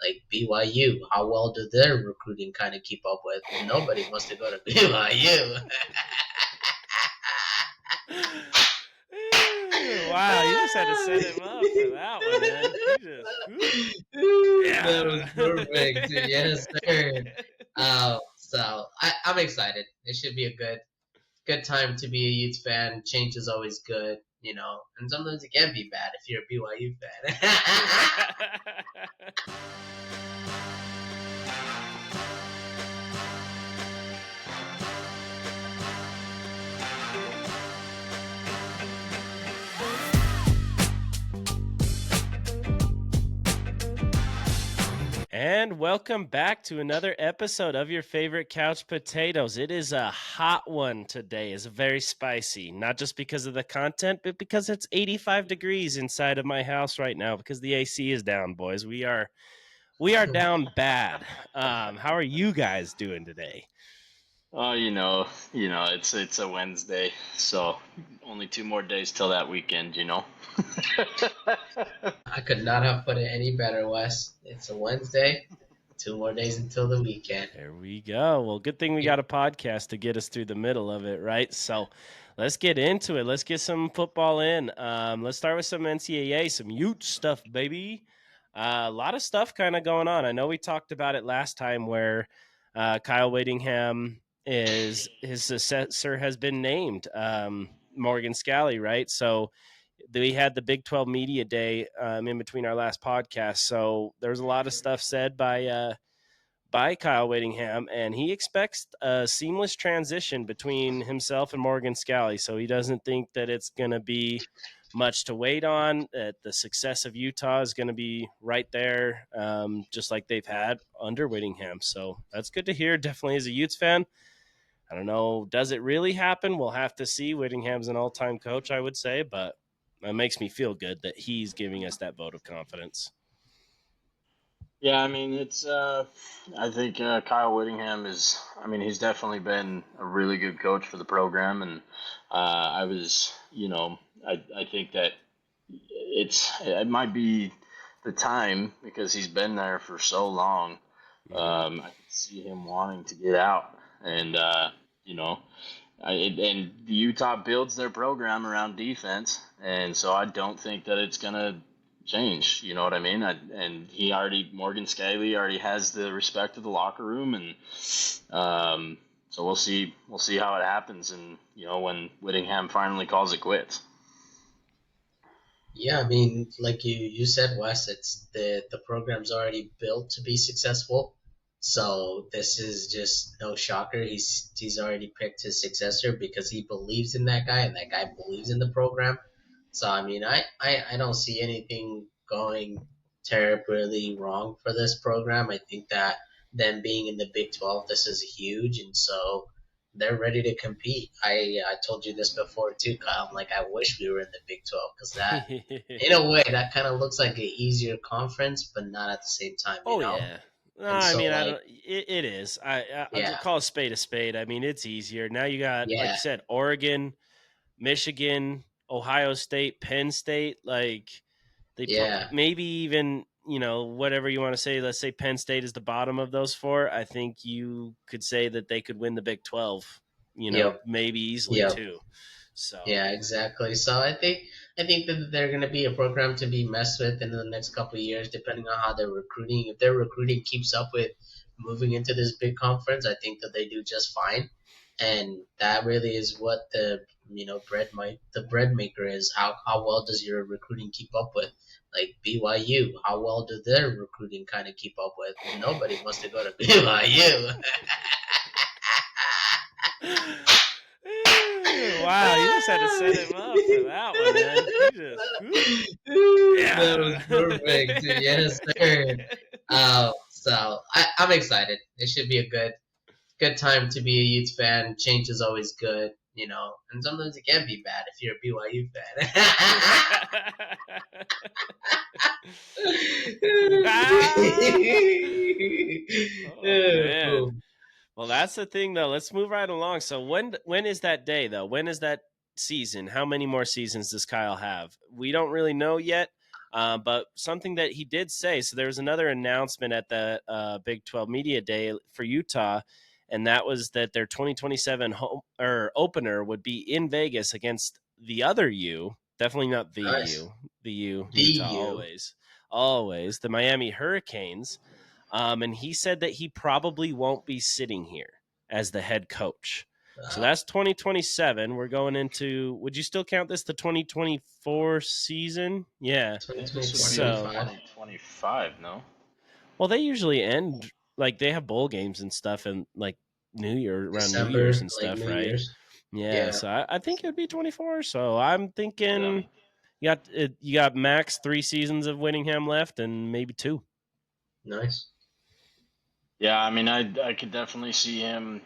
Like BYU, how well do their recruiting kind of keep up with? Nobody wants to go to BYU. Wow, you just had to set him up for that one, man. You just, That was yeah. perfect. Yes, sir. So I'm excited. It should be a good time to be a Utes fan. Change is always good, and sometimes it can be bad if you're a BYU fan. And welcome back to another episode of your favorite couch potatoes. It is a hot one today. It's very spicy, not just because of the content, but because it's 85 degrees inside of my house right now because the AC is down, boys. We are down bad. How are you guys doing today? Oh, it's a Wednesday, so only 2 more days till that weekend. I could not have put it any better, Wes. It's a Wednesday. 2 more days until the weekend. There we go. Well, good thing we got a podcast to get us through the middle of it, right? So let's get into it. Let's get some football in. Let's start with some NCAA, some Ute stuff, baby. A lot of stuff kind of going on. I know we talked about it last time where Kyle Whittingham his successor has been named, Morgan Scalley, right? So we had the Big 12 Media Day in between our last podcast. So there was a lot of stuff said by Kyle Whittingham, and he expects a seamless transition between himself and Morgan Scalley. So he doesn't think that it's going to be much to wait on, that the success of Utah is going to be right there, just like they've had under Whittingham. So that's good to hear, definitely as a Utes fan. I don't know, does it really happen? We'll have to see. Whittingham's an all-time coach, I would say, but it makes me feel good that he's giving us that vote of confidence. Yeah, I mean, I think Kyle Whittingham he's definitely been a really good coach for the program, and I think that it might be the time because he's been there for so long. I can see him wanting to get out, and and the Utah builds their program around defense, and so I don't think that it's gonna change. You know what I mean? And Morgan Scalley already has the respect of the locker room, and so we'll see how it happens, and when Whittingham finally calls it quits. Yeah, I mean, like you said, Wes, it's the program's already built to be successful. So this is just no shocker. He's already picked his successor because he believes in that guy and that guy believes in the program. So I mean, I don't see anything going terribly wrong for this program. I think that them being in the Big 12, this is huge, and so they're ready to compete. I told you this before too, Kyle. I'm like, I wish we were in the Big 12 because that, in a way, that kind of looks like an easier conference, but not at the same time, you know. Yeah. No, And I so, mean, I like, don't. It is. I'll yeah, just call a spade a spade. I mean, it's easier now. You got, like yeah, you said, Oregon, Michigan, Ohio State, Penn State. Like yeah, maybe even whatever you want to say. Let's say Penn State is the bottom of those four. I think you could say that they could win the Big 12. yep, Maybe easily yep. too. So Yeah, exactly. So I think that they're going to be a program to be messed with in the next couple of years, depending on how they're recruiting. If their recruiting keeps up with moving into this big conference, I think that they do just fine. And that really is what the bread maker is. How well does your recruiting keep up with? Like BYU, how well do their recruiting kind of keep up with? Nobody wants to go to BYU. Wow, you just had to set him up for that one, man. You just, That was perfect. Yes, sir. So I'm excited. It should be a good time to be a Utes fan. Change is always good, and sometimes it can be bad if you're a BYU fan. Oh man. Well, that's the thing, though. Let's move right along. So when is that day, though? When is that season? How many more seasons does Kyle have? We don't really know yet. But something that he did say, so there was another announcement at the Big 12 Media Day for Utah, and that was that their 2027 opener would be in Vegas against the other U, definitely not the Nice. U, the U, The Utah, U. always, the Miami Hurricanes. And he said that he probably won't be sitting here as the head coach. So that's 2027. We're going into, would you still count this the 2024 season? Yeah. I think this would 2024, be the So, 2025, no? well, they usually end, like, they have bowl games and stuff and, like, around New Year's December, and like stuff, New right? Year's. Yeah. Yeah, So I think it would be 24. So I'm Yeah. thinking you got max 3 seasons of Winningham left and maybe 2. nice. Yeah, I mean, I could definitely see him.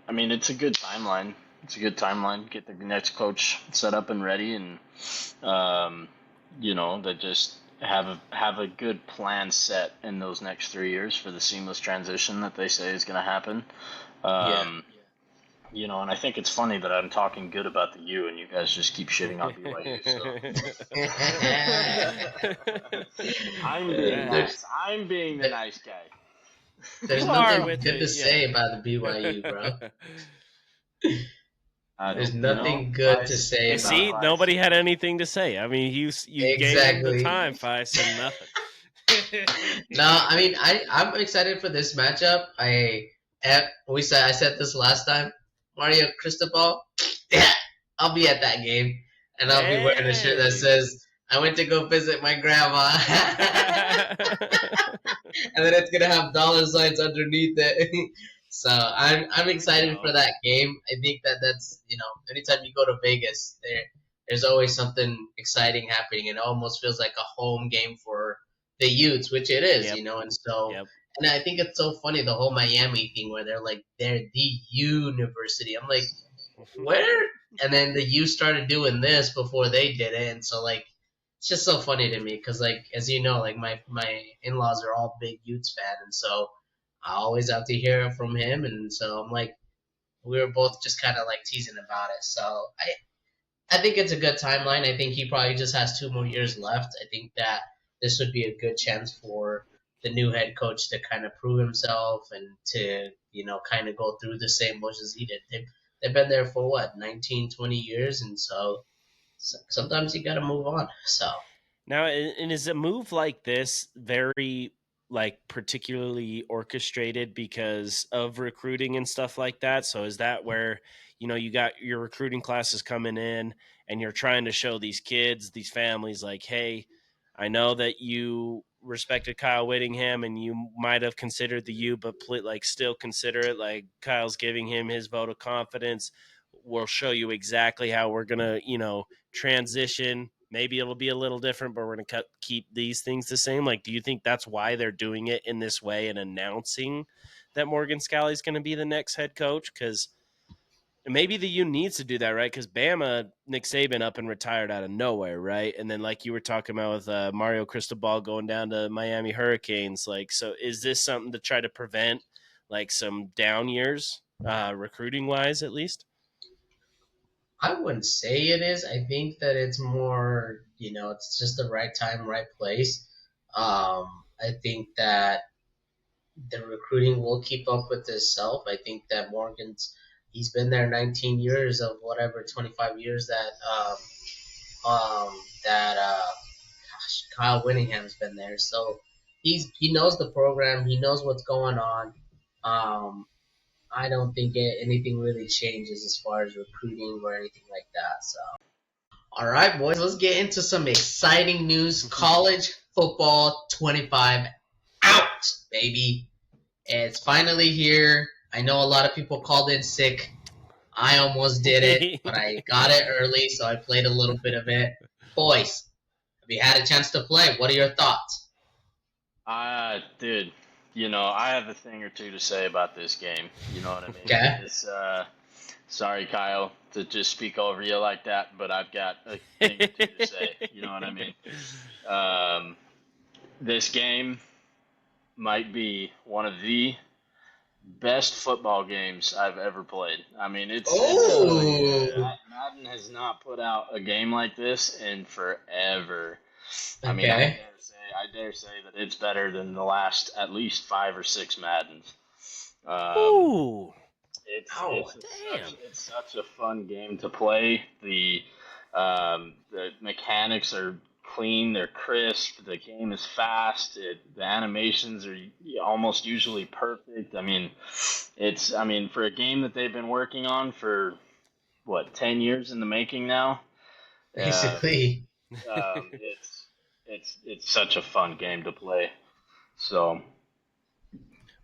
I mean, it's a good timeline. It's a good timeline. Get the next coach set up and ready, and that just have a good plan set in those next 3 years for the seamless transition that they say is going to happen. Yeah. And I think it's funny that I'm talking good about the U, and you guys just keep shitting on BYU. So I'm being there's nice. I'm being the nice guy. there's You are nothing with good to it, say yeah. about the BYU, bro. I There's don't, nothing good to Vice, say And about see, it. Vice. nobody had anything to say. I mean, you gave him the Exactly. time. I said nothing. No, I mean I'm excited for this matchup. I said this last time. Mario Cristobal, yeah, I'll be at that game, and I'll be wearing a shirt that Hey. says I went to go visit my grandma, and then it's gonna have dollar signs underneath it. So I'm There we excited go. for that game. I think that's anytime you go to Vegas, there's always something exciting happening. It almost feels like a home game for the Utes, which it is, Yep. and so. Yep. And I think it's so funny the whole Miami thing where they're the university. I'm like, where? And then the U started doing this before they did it, and so like it's just so funny to me because like as you know, like my in-laws are all big Utes fan, and so I always have to hear it from him, and so I'm like we were both just kind of like teasing about it. So I think it's a good timeline. I think he probably just has 2 more years left. I think that this would be a good chance for the new head coach to kind of prove himself and to, kind of go through the same motions he did. They've been there for what, 19, 20 years? And so sometimes you got to move on. So Now, and is a move like this very like particularly orchestrated because of recruiting and stuff like that? So is that where you got your recruiting classes coming in and you're trying to show these kids, these families, like, hey, I know that you respected Kyle Whittingham and you might have considered the U, but like still consider it. Like Kyle's giving him his vote of confidence. We'll show you exactly how we're gonna, transition. Maybe it'll be a little different, but we're going to keep these things the same. Like, do you think that's why they're doing it in this way and announcing that Morgan Scalley's going to be the next head coach? Because maybe the U needs to do that, right? Because Bama, Nick Saban up and retired out of nowhere, right? And then, like you were talking about with Mario Cristobal going down to Miami Hurricanes, like, so is this something to try to prevent like some down years, recruiting wise, at least? I wouldn't say it is. I think that it's more, it's just the right time, right place. I think that the recruiting will keep up with itself. I think that he's been there 19 years of whatever 25 years that Kyle Whittingham's been there. So he knows the program. He knows what's going on. I don't think anything really changes as far as recruiting or anything like that. So. All right, boys, let's get into some exciting news. College football 25 out, baby. It's finally here. I know a lot of people called in sick. I almost did it, but I got it early, so I played a little bit of it. Boys, have you had a chance to play? What are your thoughts? Dude, I have a thing or two to say about this game. You know what I mean? Okay. It's, sorry, Kyle, to just speak over you like that, but I've got a thing or two to say. You know what I mean? This game might be one of the best football games I've ever played. I mean, it's Oh, Madden has not put out a game like this in forever. I mean, Okay. I dare say that it's better than the last at least 5 or 6 Maddens. Um, Ooh, Oh, damn. it's such a fun game to play. The mechanics are clean, they're crisp. The game is fast. The animations are almost usually perfect. I mean for a game that they've been working on for what 10 years in the making now. Uh, basically. it's such a fun game to play. So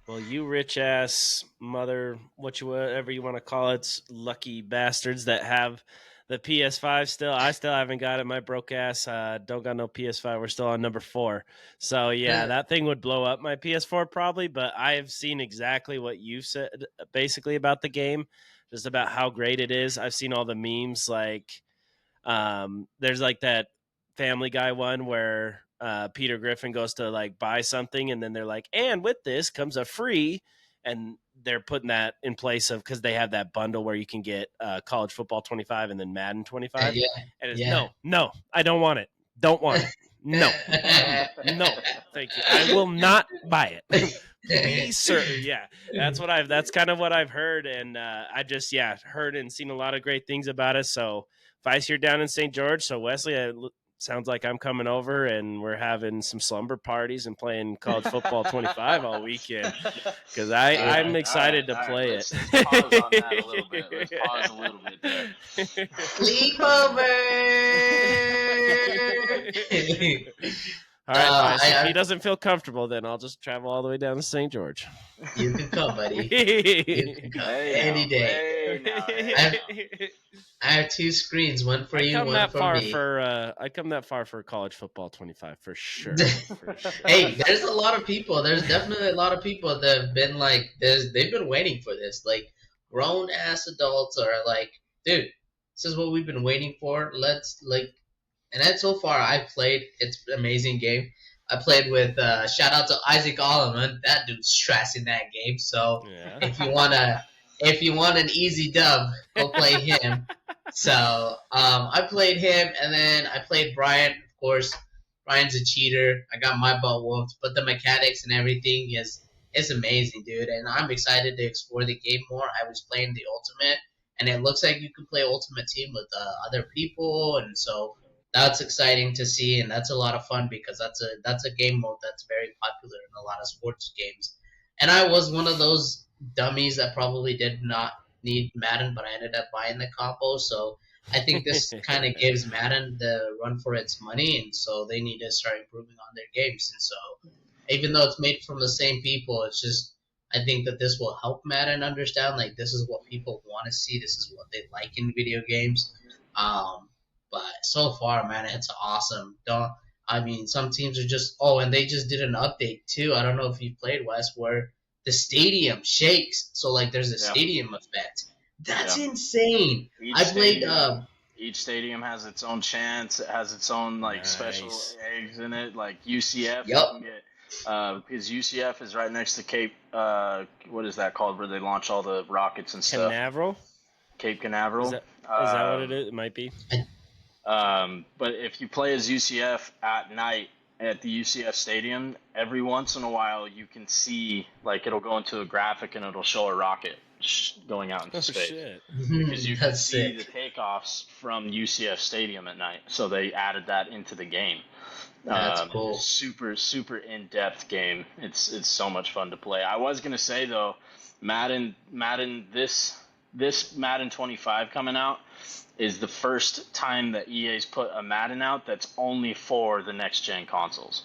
Well, you rich ass mother, whatever you want to call it, lucky bastards that have the PS5 still. I still haven't got it. My broke ass don't got no PS5. We're still on number 4. So yeah, that thing would blow up my PS4 probably. But I've seen exactly what you said, basically about the game, just about how great it is. I've seen all the memes. Like, there's like that Family Guy one where Peter Griffin goes to like buy something, and then they're like, "And with this comes a free," and they're putting that in place of because they have that bundle where you can get College Football 25 and then Madden 25, Yeah, and it's yeah. no, I don't want it, don't want it, no, no, thank you, I will not buy it. Please, sir. Yeah, that's kind of what I've heard, and I just heard and seen a lot of great things about it. So Vice here down in St. George. So Wesley, sounds like I'm coming over and we're having some slumber parties and playing college football 25 all weekend because I'm excited to play it. Let's pause on that a little bit. Let's pause a little bit there. Sleepover. All right, Vice. If he I doesn't feel comfortable, then I'll just travel all the way down to St. George. You can come, buddy. You can come any day. I have 2 screens, one for you, one for me. I come that far for college football 25 for sure. Hey, there's a lot of people. There's definitely a lot of people that have been like, they've been waiting for this. Like, grown ass adults are like, dude, this is what we've been waiting for. Let's like, and then so far I've played. It's an amazing game. I played with shout out to Isaac Alleman. That dude's trash in that game. So Yeah. if you want an easy dub, go play him. So I played him, and then I played Brian. Of course, Brian's a cheater. I got my butt whooped, but the mechanics and everything is amazing, dude. And I'm excited to explore the game more. I was playing the Ultimate, and it looks like you can play Ultimate Team with other people, and so that's exciting to see, and that's a lot of fun because that's a game mode that's very popular in a lot of sports games. And I was one of those dummies that probably did not need Madden, but I ended up buying the combo. So I think this kind of gives Madden the run for its money, and so they need to start improving on their games. And so even though it's made from the same people, it's just I think that this will help Madden understand like this is what people want to see, this is what they like in video games. Um, but so far, man, it's awesome. Don't I mean some teams are just and they just did an update too. I don't know if you played West where the stadium shakes, so like there's a stadium effect. That's insane. I played. Each stadium has its own chants. It has its own like special eggs in it. Like UCF, you can get because UCF is right next to Cape. What is that called? Where they launch all the rockets and stuff. Canaveral. Cape Canaveral. Is that what it is? It might be. But if you play as UCF at night at the UCF stadium, every once in a while you can see, like, it'll go into a graphic and it'll show a rocket going out into space. Shit. Because you can see sick. the takeoffs from UCF stadium at night. So they added that into the game. That's cool. Super, super in-depth game. It's so much fun to play. I was going to say, though, Madden this Madden 25 coming out is the first time that EA's put a Madden out that's only for the next-gen consoles.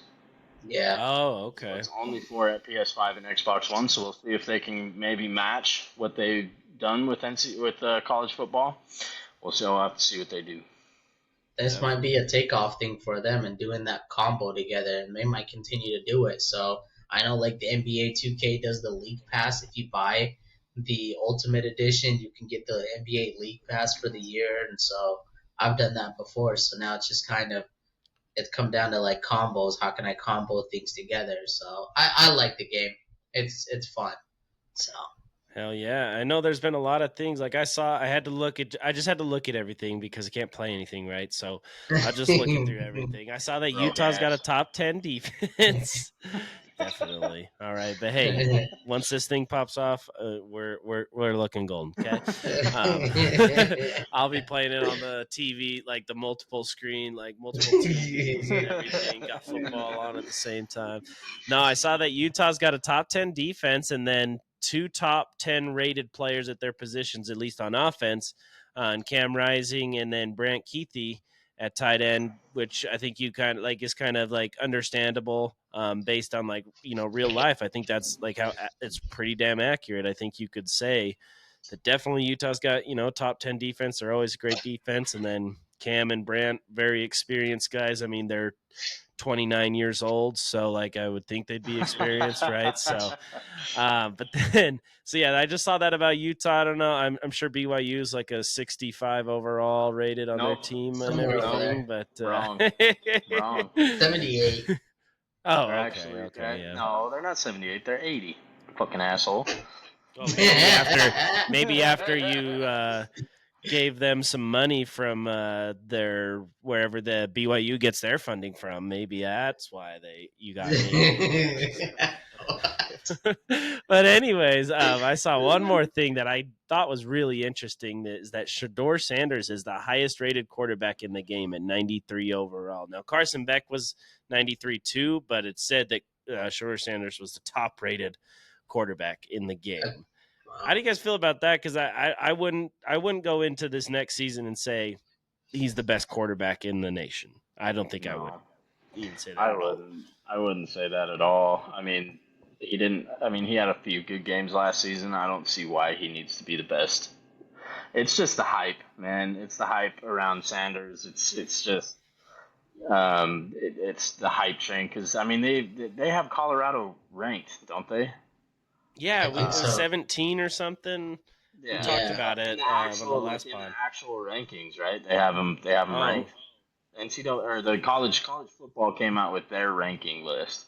Yeah. Oh, okay. So it's only for at PS5 and Xbox One, so we'll see if they can maybe match what they've done with college football. We'll have to see what they do. This might be a takeoff thing for them and doing that combo together, and they might continue to do it. So I know like the NBA 2K does the League Pass. If you buy the Ultimate Edition, you can get the NBA League Pass for the year, and so I've done that before. So now it's just kind of it's come down to like combos. How can I combo things together? So I like the game. It's fun. So Hell yeah. I know there's been a lot of things like I just had to look at everything because I can't play anything, right? So I'm just looking through everything. I saw that Broke Utah's got a ass. top 10 defense. Definitely. All right. But hey, once this thing pops off, we're looking golden. Okay. Um, I'll be playing it on the TV, like the multiple screen, like multiple TVs and everything. Got football on at the same time. No, I saw that Utah's got a top 10 defense and then two top 10 rated players at their positions, at least on offense, and Cam Rising and then Brant Keithy at tight end, which I think you kind of like is kind of like understandable based on like, real life. I think that's like how it's pretty damn accurate. I think you could say that definitely Utah's got, top 10 defense. They're always a great defense. And then Cam and Brant, very experienced guys. I mean, they're 29 years old. So like, I would think they'd be experienced, right? So, but then, so yeah, I just saw that about Utah. I don't know. I'm sure BYU is like a 65 overall rated on their Nope. team and Somewhere around Nope. everything, there. but Wrong. Wrong. 78. oh, They're okay, actually okay, yeah. no, they're not 78. They're 80. Fucking asshole. Oh, maybe after you gave them some money from their wherever the BYU gets their funding from. Maybe that's why you got me. But anyways, I saw one more thing that I thought was really interesting is that Shador Sanders is the highest rated quarterback in the game at 93 overall. Now Carson Beck was 93 too, but it said that Shador Sanders was the top rated quarterback in the game. How do you guys feel about that? Because I wouldn't go into this next season and say he's the best quarterback in the nation. I don't think I would No, even say that I at all. wouldn't. I wouldn't say that at all. I mean, he didn't. I mean, he had a few good games last season. I don't see why he needs to be the best. It's just the hype, man. It's the hype around Sanders. It's just it's the hype train because I mean they have Colorado ranked, don't they? Yeah, I think it was so. 17 or something. We Yeah, talked Yeah. about in it the on the actual last in the pod. actual rankings, right? They have them. They have them Oh, ranked. NCAA or the college football came out with their ranking list,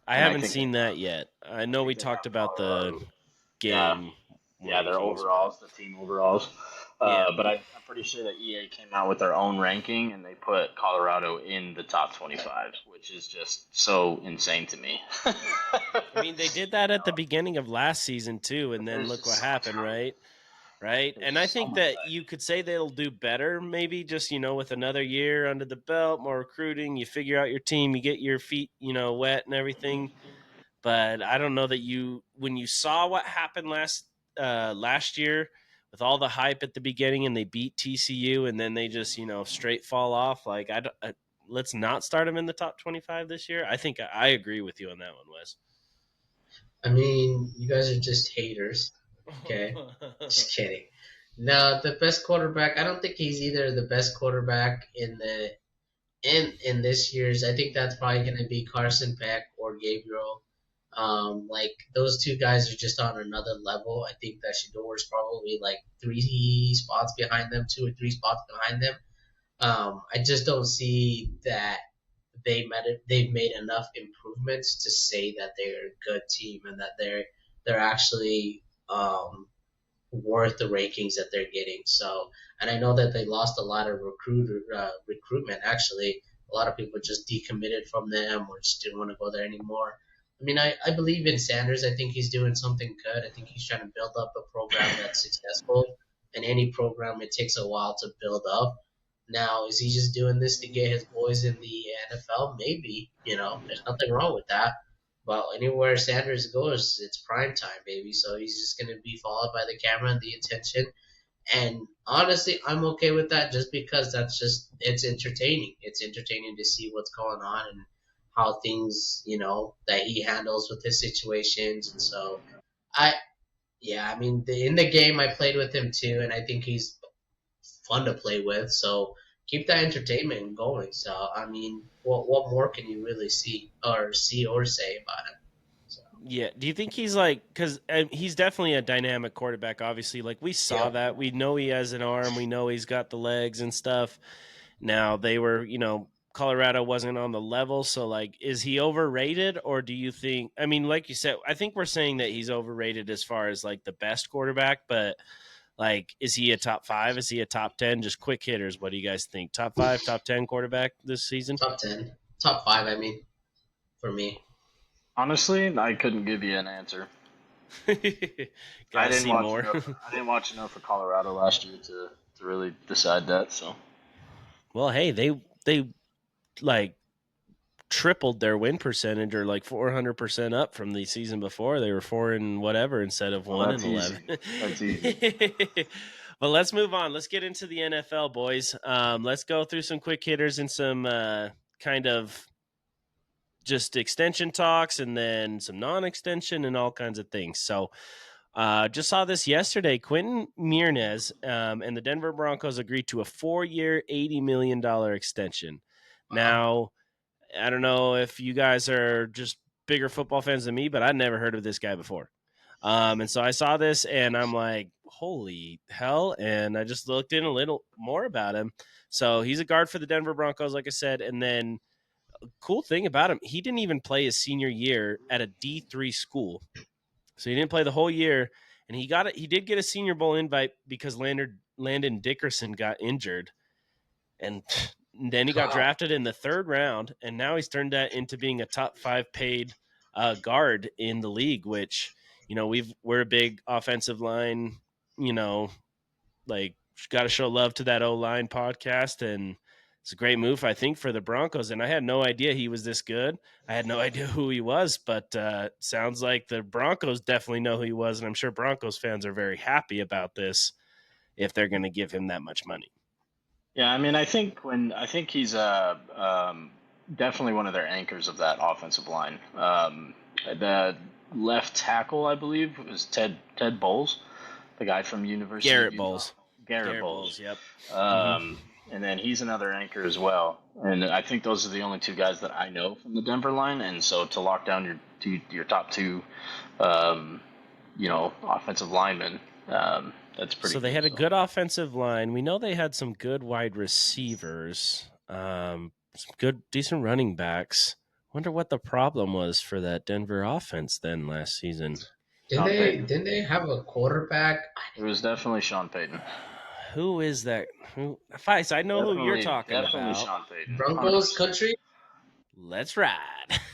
I and I haven't think they seen have that yet. I I know we think they talked have about the Colorado. Yeah, game yeah, their rankings, but overalls, the team overalls. yeah. But I'm pretty sure that EA came out with their own ranking, and they put Colorado in the top 25, which is just so insane to me. I mean, they did that at the beginning of last season too, and But then there's look just what so much happened, hype. right? Right? There's And I just so think much that hype. you could say they'll do better, maybe just, with another year under the belt, more recruiting, you figure out your team, you get your feet, wet and everything. But I don't know that when you saw what happened last year with all the hype at the beginning and they beat TCU and then they just, straight fall off, like let's not start them in the top 25 this year. I think I agree with you on that one, Wes. I mean, you guys are just haters. Okay. Just kidding. No, the best quarterback. I don't think he's either the best quarterback in this year's. I think that's probably going to be Carson Beck or Gabriel. Like those two guys are just on another level. I think that Shador is probably like 3 spots behind them, 2 or 3 spots behind them. I just don't see that they've made enough improvements to say that they're a good team and that they're actually worth the rankings that they're getting. So, and I know that they lost a lot of recruitment. Actually, a lot of people just decommitted from them or just didn't want to go there anymore. I mean, I believe in Sanders. I think he's doing something good. I think he's trying to build up a program that's successful. And any program, it takes a while to build up. Now, is he just doing this to get his boys in the NFL? Maybe. There's nothing wrong with that. Well, anywhere Sanders goes, it's prime time, baby. So he's just gonna be followed by the camera and the attention. And honestly, I'm okay with that, just because it's entertaining. It's entertaining to see what's going on and how things, that he handles with his situations. And so, I, yeah, I mean, in the game, I played with him too, and I think he's fun to play with. So keep that entertainment going. So I mean, what more can you really see or say about him? So. Yeah. Do you think he's like, because he's definitely a dynamic quarterback, obviously. Like, we saw Yep. that. We know he has an arm. We know he's got the legs and stuff. Now, they were, Colorado wasn't on the level. So, like, is he overrated, or do you think? I mean, like you said, I think we're saying that he's overrated as far as like the best quarterback, but like, is he a top 5? Is he a top 10? Just quick hitters. What do you guys think? Top 5, top 10 quarterback this season? Top 10, top 5. I mean, for me. Honestly, I couldn't give you an answer. Gotta see more. I didn't watch enough of Colorado last year to really decide that. So, Well, hey, they like tripled their win percentage, or like 400% up from the season before. They were 4 and whatever instead of 1 and 11. That's easy. But let's move on. Let's get into the NFL, boys. Let's go through some quick hitters and some kind of just extension talks, and then some non-extension and all kinds of things. So just saw this yesterday. Quentin Miernes and the Denver Broncos agreed to a 4-year, $80 million extension. Wow. Now, I don't know if you guys are just bigger football fans than me, but I'd never heard of this guy before. And so I saw this and I'm like, holy hell. And I just looked in a little more about him. So he's a guard for the Denver Broncos, like I said. And then cool thing about him, he didn't even play his senior year at a D3 school. So he didn't play the whole year. And he did get a Senior Bowl invite because Landon Dickerson got injured. And then he got drafted in the 3rd round, and now he's turned that into being a top 5 paid guard in the league, which, you know, we're a big offensive line, you know, like, got to show love to that O-line podcast, and it's a great move, I think, for the Broncos. And I had no idea he was this good. I had no idea who he was, but sounds like the Broncos definitely know who he was, and I'm sure Broncos fans are very happy about this if they're going to give him that much money. Yeah, I mean, I think he's definitely one of their anchors of that offensive line. The left tackle, I believe, was Ted Bowles, the guy from University Garrett of Utah. Bowles. Garrett Bowles, yep. And then he's another anchor as well. And I think those are the only 2 guys that I know from the Denver line. And so to lock down your top 2, offensive linemen. That's pretty. So they had a good offensive line. We know they had some good wide receivers, some good, decent running backs. Wonder what the problem was for that Denver offense then last season. Didn't they have a quarterback? It was definitely Sean Payton. Who is that? Feist, I know who you're talking definitely about. Sean Payton. Broncos 100%. Country? Let's ride.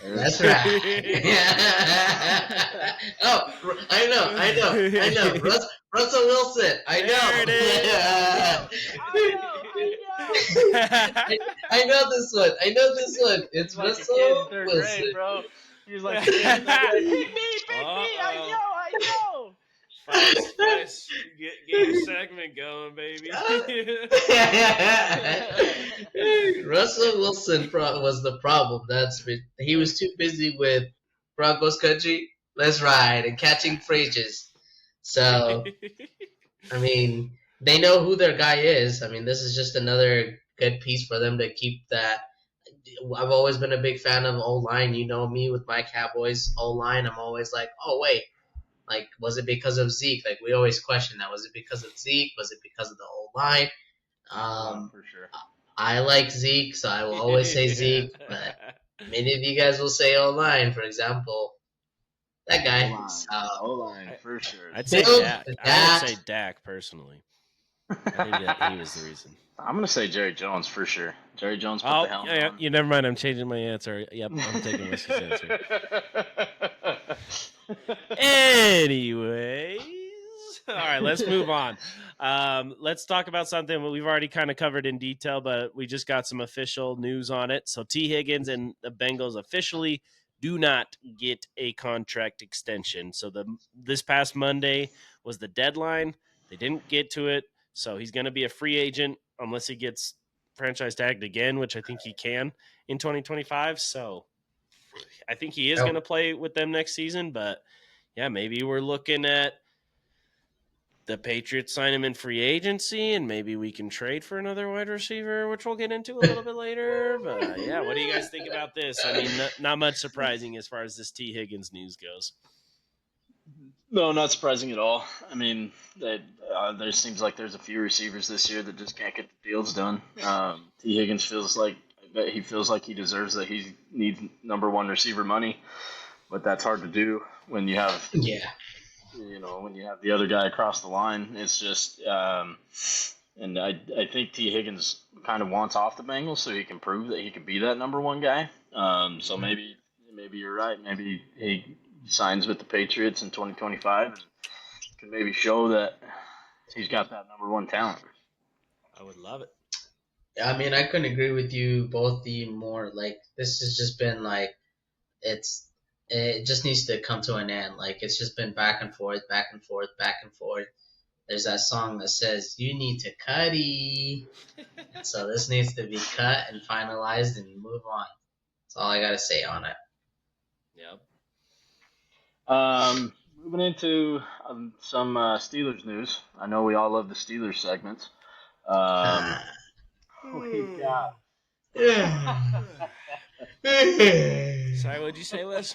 That's right. Oh, I know. Russell Wilson. I know. There it is. I know this one. It's like Russell Wilson, Wilson. bro. He was like, pick me. I know. Feist, get your segment going, baby. Russell Wilson was the problem. He was too busy with Broncos country. Let's ride and catching phrases. So, I mean, they know who their guy is. I mean, this is just another good piece for them to keep that. I've always been a big fan of O-line. You know me with my Cowboys O-line. I'm always like, oh, wait. Like, was it because of Zeke? Like, we always question that. Was it because of Zeke? Was it because of the O-line? For sure. I like Zeke, so I will always say Zeke. But many of you guys will say O-line, for example. That guy. O-line, for sure. I'd say Dak. I would say Dak, personally. I think that he was the reason. I'm going to say Jerry Jones, for sure. Jerry Jones put the helmet on. You never mind. I'm changing my answer. Yep, I'm taking Wisky's answer. Anyways, all right, let's move on. Let's talk about something we've already kind of covered in detail, but we just got some official news on it. So T. Higgins and the Bengals officially do not get a contract extension. So this past Monday was the deadline. They didn't get to it, so he's going to be a free agent unless he gets franchise tagged again, which I think he can in 2025. So I think he is going to play with them next season, but yeah, maybe we're looking at the Patriots sign him in free agency, and maybe we can trade for another wide receiver, which we'll get into a little bit later. But yeah, what do you guys think about this? I mean, not much surprising as far as this T. Higgins news goes. No, not surprising at all. I mean, there seems like there's a few receivers this year that just can't get the deals done. T. Higgins feels like that he feels like he deserves, that he needs number one receiver money, but that's hard to do when you have when you have the other guy across the line. It's just and I think T Higgins kind of wants off the Bengals so he can prove that he can be that number one guy. So maybe you're right. Maybe he signs with the Patriots in 2025 and can maybe show that he's got that number one talent. I would love it. I mean, I couldn't agree with you both even more. Like, this has just been like, it just needs to come to an end. Like, it's just been back and forth, back and forth, back and forth. There's that song that says, you need to cutty. So this needs to be cut and finalized and move on. That's all I got to say on it. Yep. Moving into some Steelers news. I know we all love the Steelers segments. We've got. Sorry, what'd you say, Liz?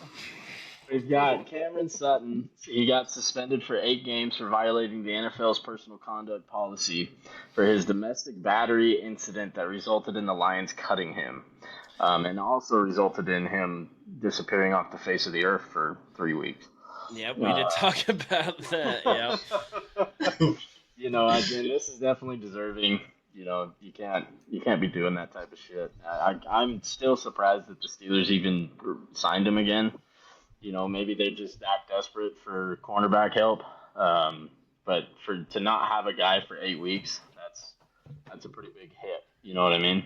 We've got Cameron Sutton. He got suspended for 8 games for violating the NFL's personal conduct policy for his domestic battery incident that resulted in the Lions cutting him, and also resulted in him disappearing off the face of the earth for 3 weeks. Yep, we did talk about that. Yep. I mean, this is definitely deserving. You can't be doing that type of shit. I'm still surprised that the Steelers even signed him again. Maybe they just that desperate for cornerback help. But to not have a guy for 8 weeks, that's a pretty big hit. You know what I mean?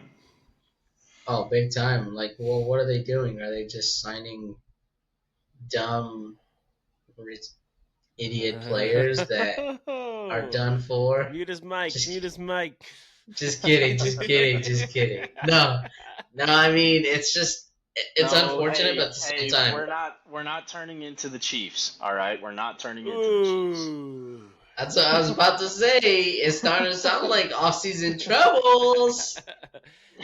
Oh, big time. Like, well, what are they doing? Are they just signing dumb, idiot players that are done for? Mute his mic. Just kidding. No, I mean, it's unfortunate, but at the same time, we're not turning into the Chiefs. All right, we're not turning into the Chiefs. That's what I was about to say. It's starting to sound like off-season troubles.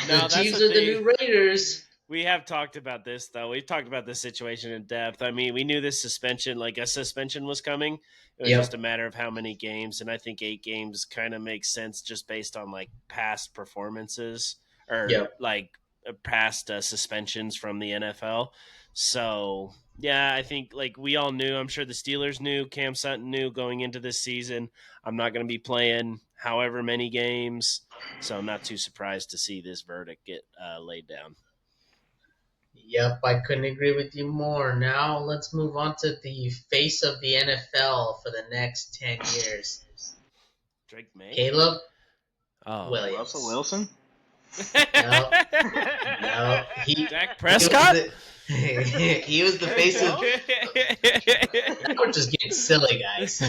The Chiefs are the new Raiders. We have talked about this, though. We've talked about this situation in depth. I mean, we knew this suspension was coming. It was just a matter of how many games, and I think 8 games kind of makes sense just based on like past performances or past suspensions from the NFL. So, yeah, I think like we all knew. I'm sure the Steelers knew. Cam Sutton knew going into this season. I'm not going to be playing however many games, so I'm not too surprised to see this verdict get laid down. Yep, I couldn't agree with you more. Now let's move on to the face of the NFL for the next 10 years. Drake May? Caleb Williams. Russell Wilson? No. Dak Prescott? He was the face of... We're just getting silly, guys.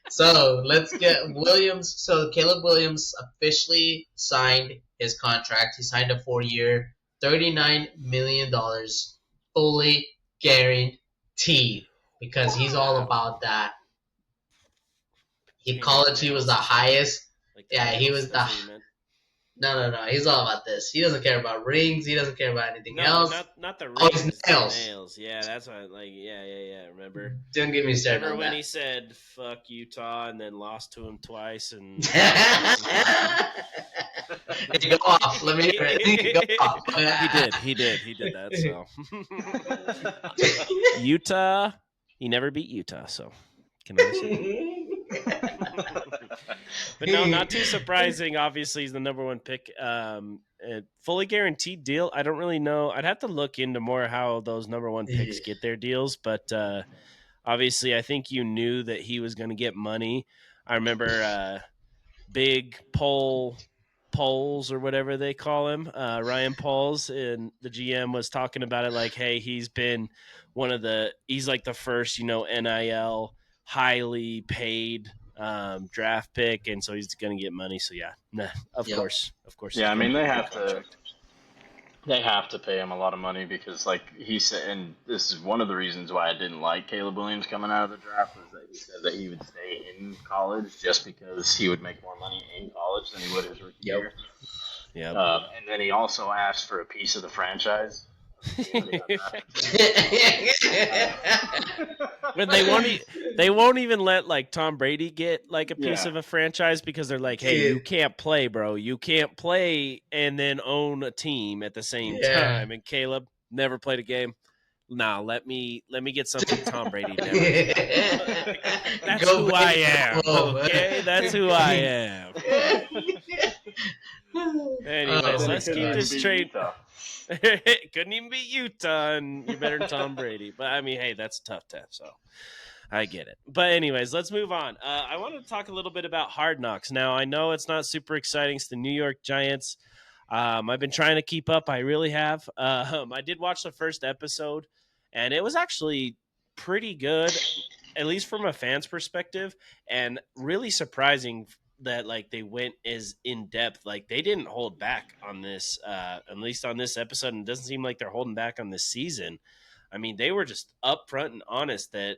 So, let's get Williams. So, Caleb Williams officially signed his contract. He signed a 4-year, $39 million, fully guaranteed, because he's all about that. In college, he was the highest. He was the... No. He's all about this. He doesn't care about rings. He doesn't care about anything else. Not the rings. Oh, his nails. The nails. Yeah, that's what. Like, yeah. Remember? Don't get me started. Remember on when that. he said "fuck Utah" and then lost to him twice? And go off. Let me hear it. Go off. He did that. So Utah, he never beat Utah. So can I say? But no, not too surprising. Obviously, he's the number one pick. Fully guaranteed deal. I don't really know. I'd have to look into more how those number one picks get their deals. But obviously, I think you knew that he was going to get money. I remember big Poles or whatever they call him, Ryan Poles, and the GM was talking about it like, hey, he's like the first, NIL highly paid draft pick, and so he's going to get money. So of course. Yeah, I mean they have to pay him a lot of money because, like he said, and this is one of the reasons why I didn't like Caleb Williams coming out of the draft, was that he said that he would stay in college just because he would make more money in college than he would his rookie year. Yep. And then he also asked for a piece of the franchise. When they They won't even let like Tom Brady get like a piece Yeah. of a franchise because they're like, hey, you can't play, bro. You can't play and then own a team at the same time. And Caleb never played a game. Nah, let me get something Tom Brady never did. That's Go who big I or am. go home. Okay, that's who I am. Anyways, Then it let's couldn't keep even this beat trade. Utah. Couldn't even beat Utah, and you're better than Tom Brady. But I mean, hey, that's a tough test, so I get it. But anyways, let's move on. I wanted to talk a little bit about Hard Knocks. Now, I know it's not super exciting. It's the New York Giants. I've been trying to keep up. I really have. I did watch the first episode, and it was actually pretty good, at least from a fan's perspective, and really surprising that like they went as in depth. Like they didn't hold back on this, at least on this episode, and it doesn't seem like they're holding back on this season. I mean, they were just upfront and honest that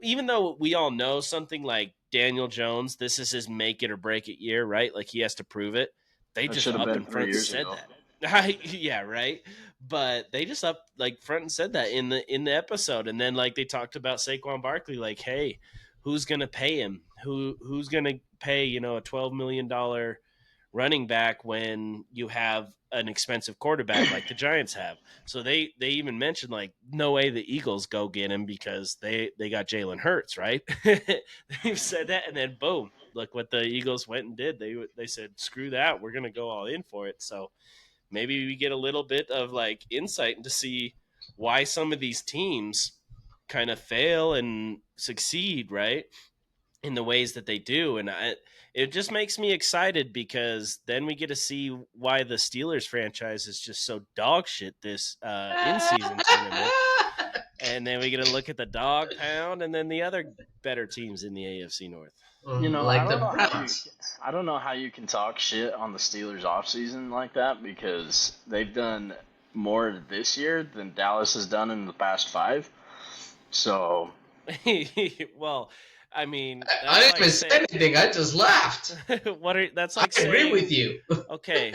even though we all know something like Daniel Jones, this is his make it or break it year, right? Like he has to prove it. They That just should have up been and 3 front years said ago. that. Yeah, right. But they just up like front and said that in the episode, and then like they talked about Saquon Barkley, like, hey, who's gonna pay him? Who's gonna pay a $12 million running back when you have an expensive quarterback like the Giants have? So they even mentioned like no way the Eagles go get him because they got Jalen Hurts, right? They've said that, and then boom, look what the Eagles went and did. They said screw that, we're gonna go all in for it. So maybe we get a little bit of like insight to see why some of these teams kind of fail and succeed, right? In the ways that they do. And it just makes me excited because then we get to see why the Steelers franchise is just so dog shit this in-season tournament. And then we get to look at the dog pound and then the other better teams in the AFC North. Like the Browns. I don't know how you can talk shit on the Steelers offseason like that because they've done more this year than Dallas has done in the past 5. So, well, I mean, I didn't even say anything. I just laughed. That's like I agree saying, with you. okay,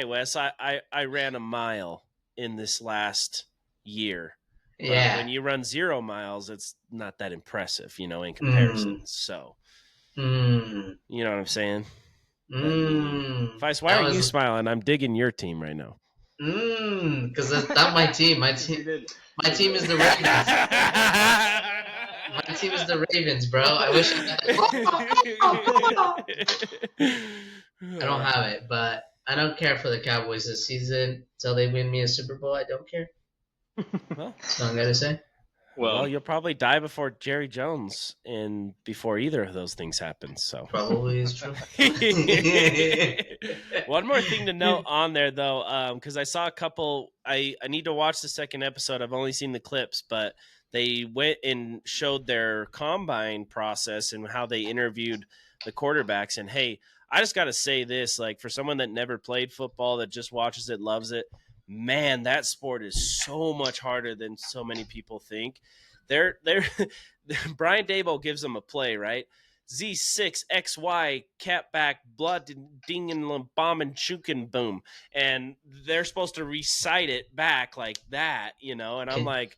Wes. I ran a mile in this last year. But when you run 0 miles, it's not that impressive, in comparison. So, you know what I'm saying? Vice, why are you smiling? I'm digging your team right now. Because that's not my team. My team is the Ravens. My team is the Ravens, bro. I wish I don't have it, but I don't care for the Cowboys this season until they win me a Super Bowl. I don't care. Well, that's all I gotta say. Well, you'll probably die before Jerry Jones and before either of those things happen. So probably is true. One more thing to note on there, though, because I saw a couple. I need to watch the second episode. I've only seen the clips, but they went and showed their combine process and how they interviewed the quarterbacks. And hey, I just got to say this: like for someone that never played football, that just watches it, loves it. Man, that sport is so much harder than so many people think. They're Brian Daboll gives them a play, right? Z6 XY cat back blood ding and bomb and chukin boom, and they're supposed to recite it back like that, and I'm like,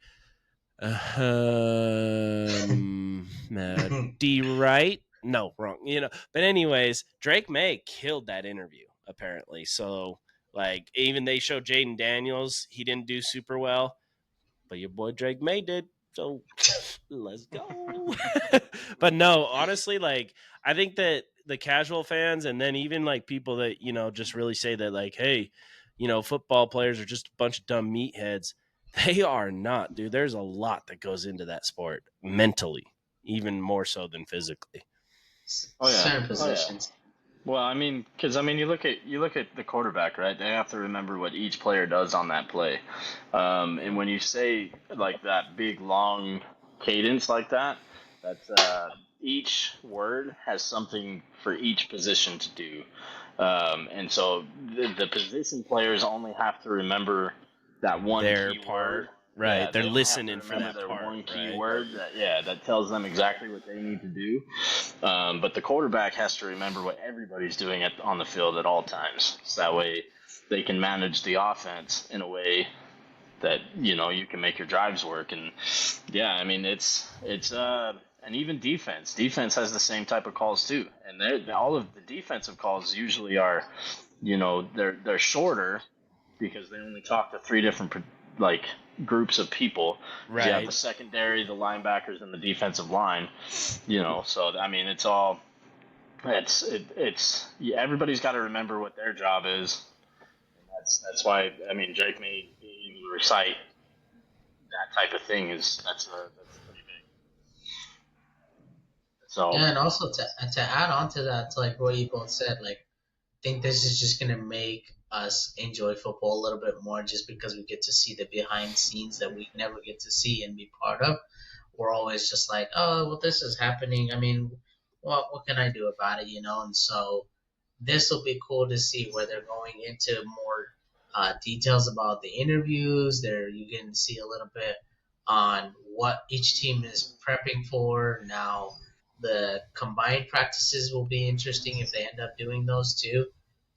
D right? No, wrong. But anyways, Drake May killed that interview apparently. So like even they showed Jaden Daniels, he didn't do super well, but your boy Drake May did. So let's go. But no, honestly, like I think that the casual fans and then even like people that, just really say that like, hey, football players are just a bunch of dumb meatheads. They are not, dude. There's a lot that goes into that sport mentally, even more so than physically. Certain positions. Well, I mean, because you look at the quarterback, right? They have to remember what each player does on that play, and when you say like that big long cadence like that, that's each word has something for each position to do, and so the position players only have to remember that one their key part. Word. Right, Yeah, they're listening for that their part. one key right? word that tells them exactly what they need to do. But the quarterback has to remember what everybody's doing on the field at all times. So that way they can manage the offense in a way that you can make your drives work. And yeah, I mean it's and even defense. Defense has the same type of calls too, and all of the defensive calls usually are, they're shorter because they only talk to three different like groups of people. Because you have the Right. secondary, the linebackers, and the defensive line. So I mean, it's all it's yeah, everybody's got to remember what their job is. And that's why I mean Jake may be able to recite that type of thing that's pretty big. So Yeah, and also to add on to that, to like what you both said, like I think this is just gonna make us enjoy football a little bit more, just because we get to see the behind scenes that we never get to see and be part of. We're always just like, oh, well, this is happening. I mean, what can I do about it, you know? And so this will be cool to see where they're going into more details about the interviews. There, you can see a little bit on what each team is prepping for. Now, the combined practices will be interesting if they end up doing those too.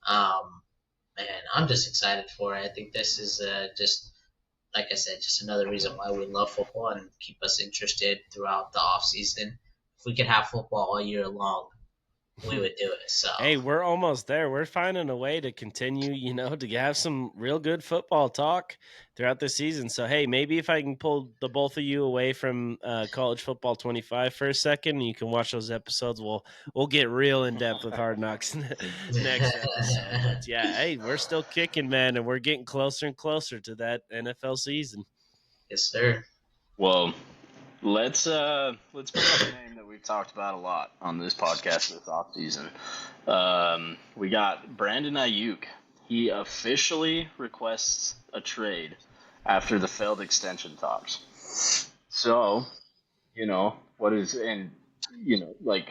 Um, and I'm just excited for it. I think this is just, like I said, just another reason why we love football and keep us interested throughout the off season. If we could have football all year long, we would do it. So Hey, we're almost there. We're finding a way to continue, to have some real good football talk throughout the season. So, hey, maybe if I can pull the both of you away from College Football 25 for a second, and you can watch those episodes, we'll get real in depth with Hard Knocks next episode. But yeah, hey, we're still kicking, man, and we're getting closer and closer to that NFL season. yes, sir. well, let's bring up a name that we've talked about a lot on this podcast this offseason. We got Brandon Ayuk. He officially requests a trade after the failed extension talks. So, what is and like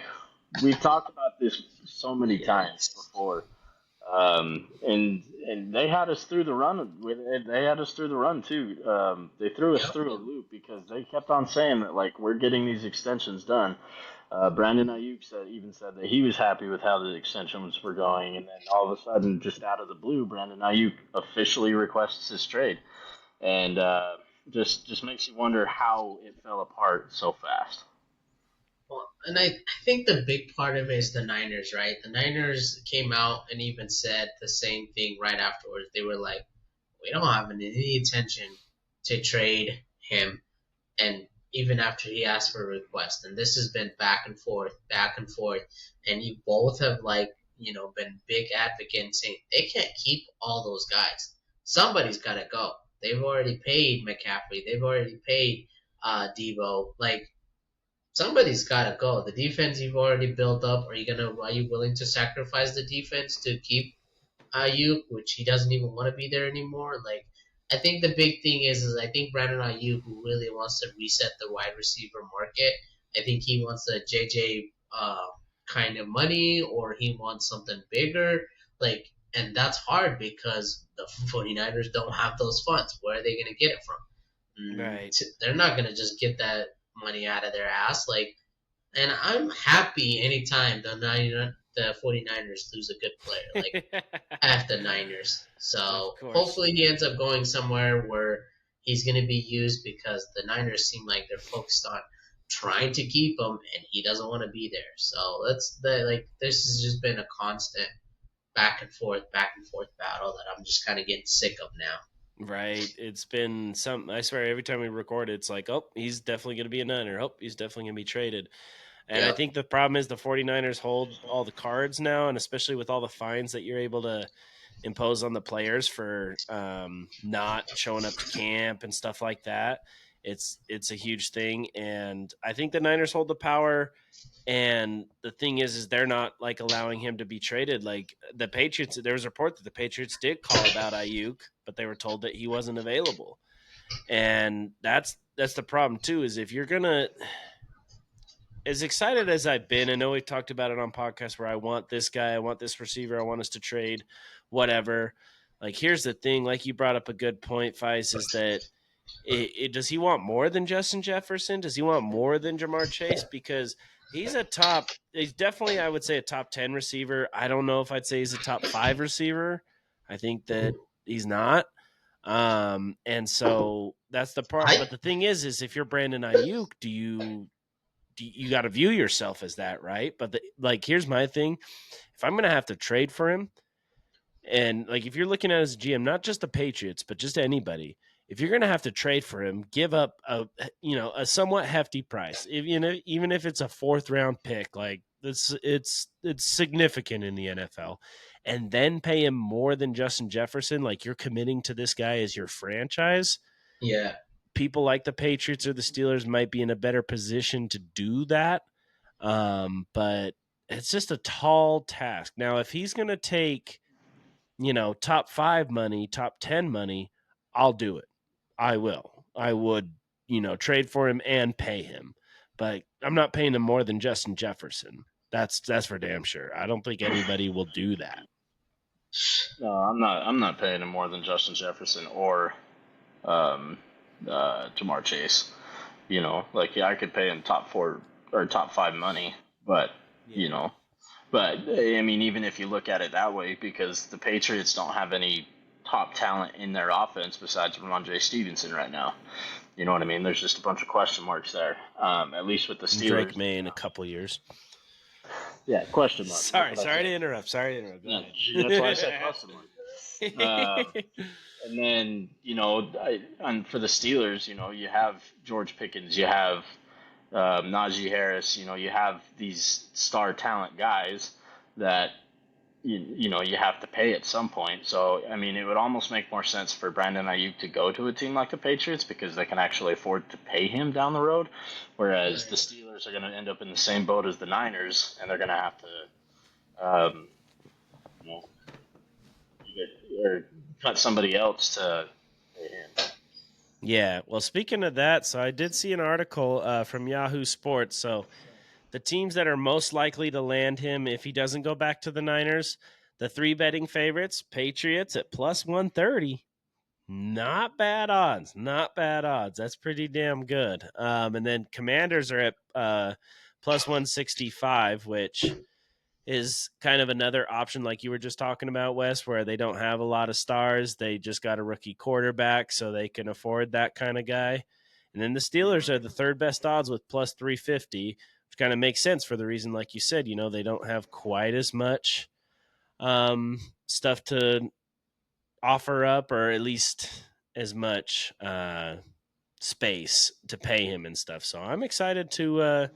we've talked about this so many times before. And they had us through the run. They had us through the run too. They threw us Yep. through a loop because they kept on saying that like we're getting these extensions done. Brandon Ayuk even said that he was happy with how the extensions were going, and then all of a sudden, just out of the blue, Brandon Ayuk officially requests his trade, and just makes you wonder how it fell apart so fast. Well, and I think the big part of it is the Niners, right? The Niners came out and even said the same thing right afterwards. They were like, we don't have any intention to trade him. And even after he asked for a request, and this has been back and forth, and you both have been big advocates saying they can't keep all those guys. Somebody's got to go. They've already paid McCaffrey. They've already paid Debo. Like somebody's got to go. The defense you've already built up. Are you willing to sacrifice the defense to keep Ayuk, which he doesn't even want to be there anymore? Like, I think the big thing is I think Brandon Ayuk really wants to reset the wide receiver market. I think he wants the JJ kind of money, or he wants something bigger. Like, and that's hard because the 49ers don't have those funds. Where are they going to get it from? Right. They're not going to just get that money out of their ass. Like, and I'm happy anytime the 49ers lose a good player. Like, F the Niners. Of So course. hopefully he ends up going somewhere where he's going to be used, because the Niners seem like they're focused on trying to keep him, and he doesn't want to be there. So this has just been a constant back and forth battle that I'm just kind of getting sick of now. Right. It's been I swear, every time we record, it's like, oh, he's definitely going to be a Niner. Oh, he's definitely going to be traded. And I Yep. think the problem is the 49ers hold all the cards now, and especially with all the fines that you're able to impose on the players for not showing up to camp and stuff like that. It's a huge thing, and I think the Niners hold the power. And the thing is they're not like allowing him to be traded. Like the Patriots, there was a report that the Patriots did call about Ayuk, but they were told that he wasn't available. And that's the problem too. Is if you're gonna, as excited as I've been, I know we've talked about it on podcasts where I want this guy, I want this receiver, I want us to trade, whatever. Like here's the thing, like you brought up a good point, Feist, is that does he want more than Justin Jefferson? Does he want more than Jamar Chase? Because he's definitely, I would say, a top 10 receiver. I don't know if I'd say he's a top 5 receiver. I think that he's not. And so that's the part. I But the thing is if you're Brandon Ayuk, do you you got to view yourself as that, right? But here's my thing: if I'm gonna have to trade for him, and like if you're looking at as a GM, not just the Patriots, but just anybody, if you're gonna have to trade for him, give up a somewhat hefty price, even if it's a 4th-round pick, like it's significant in the NFL, and then pay him more than Justin Jefferson, like you're committing to this guy as your franchise. Yeah. People like the Patriots or the Steelers might be in a better position to do that. But it's just a tall task. Now, if he's going to take, top 5 money, top 10 money, I'll do it. I will. I would, trade for him and pay him. But I'm not paying him more than Justin Jefferson. That's for damn sure. I don't think anybody will do that. No, I'm not paying him more than Justin Jefferson or Jamar Chase. I could pay him top 4 or top 5 money, but but I mean, even if you look at it that way, because the Patriots don't have any top talent in their offense besides Ramondre Stevenson right now. You know what I mean? There's just a bunch of question marks there. At least with the Steelers. Drake May in a couple years. Yeah, question mark. Sorry to interrupt. Yeah, that's why I said question mark. And then, and for the Steelers, you have George Pickens, you have Najee Harris, you have these star talent guys that, you have to pay at some point. So, I mean, it would almost make more sense for Brandon Ayuk to go to a team like the Patriots because they can actually afford to pay him down the road, whereas the Steelers are going to end up in the same boat as the Niners, and they're going to have to, or cut somebody else to pay him. Yeah, well, speaking of that, so I did see an article from Yahoo Sports. So the teams that are most likely to land him if he doesn't go back to the Niners, the 3 betting favorites, Patriots at plus 130. Not bad odds. That's pretty damn good. And then Commanders are at plus 165, which is kind of another option like you were just talking about, Wes, where they don't have a lot of stars. They just got a rookie quarterback, so they can afford that kind of guy. And then the Steelers are the 3rd best odds with plus 350, which kind of makes sense for the reason, like you said, they don't have quite as much stuff to offer up, or at least as much space to pay him and stuff. So I'm excited to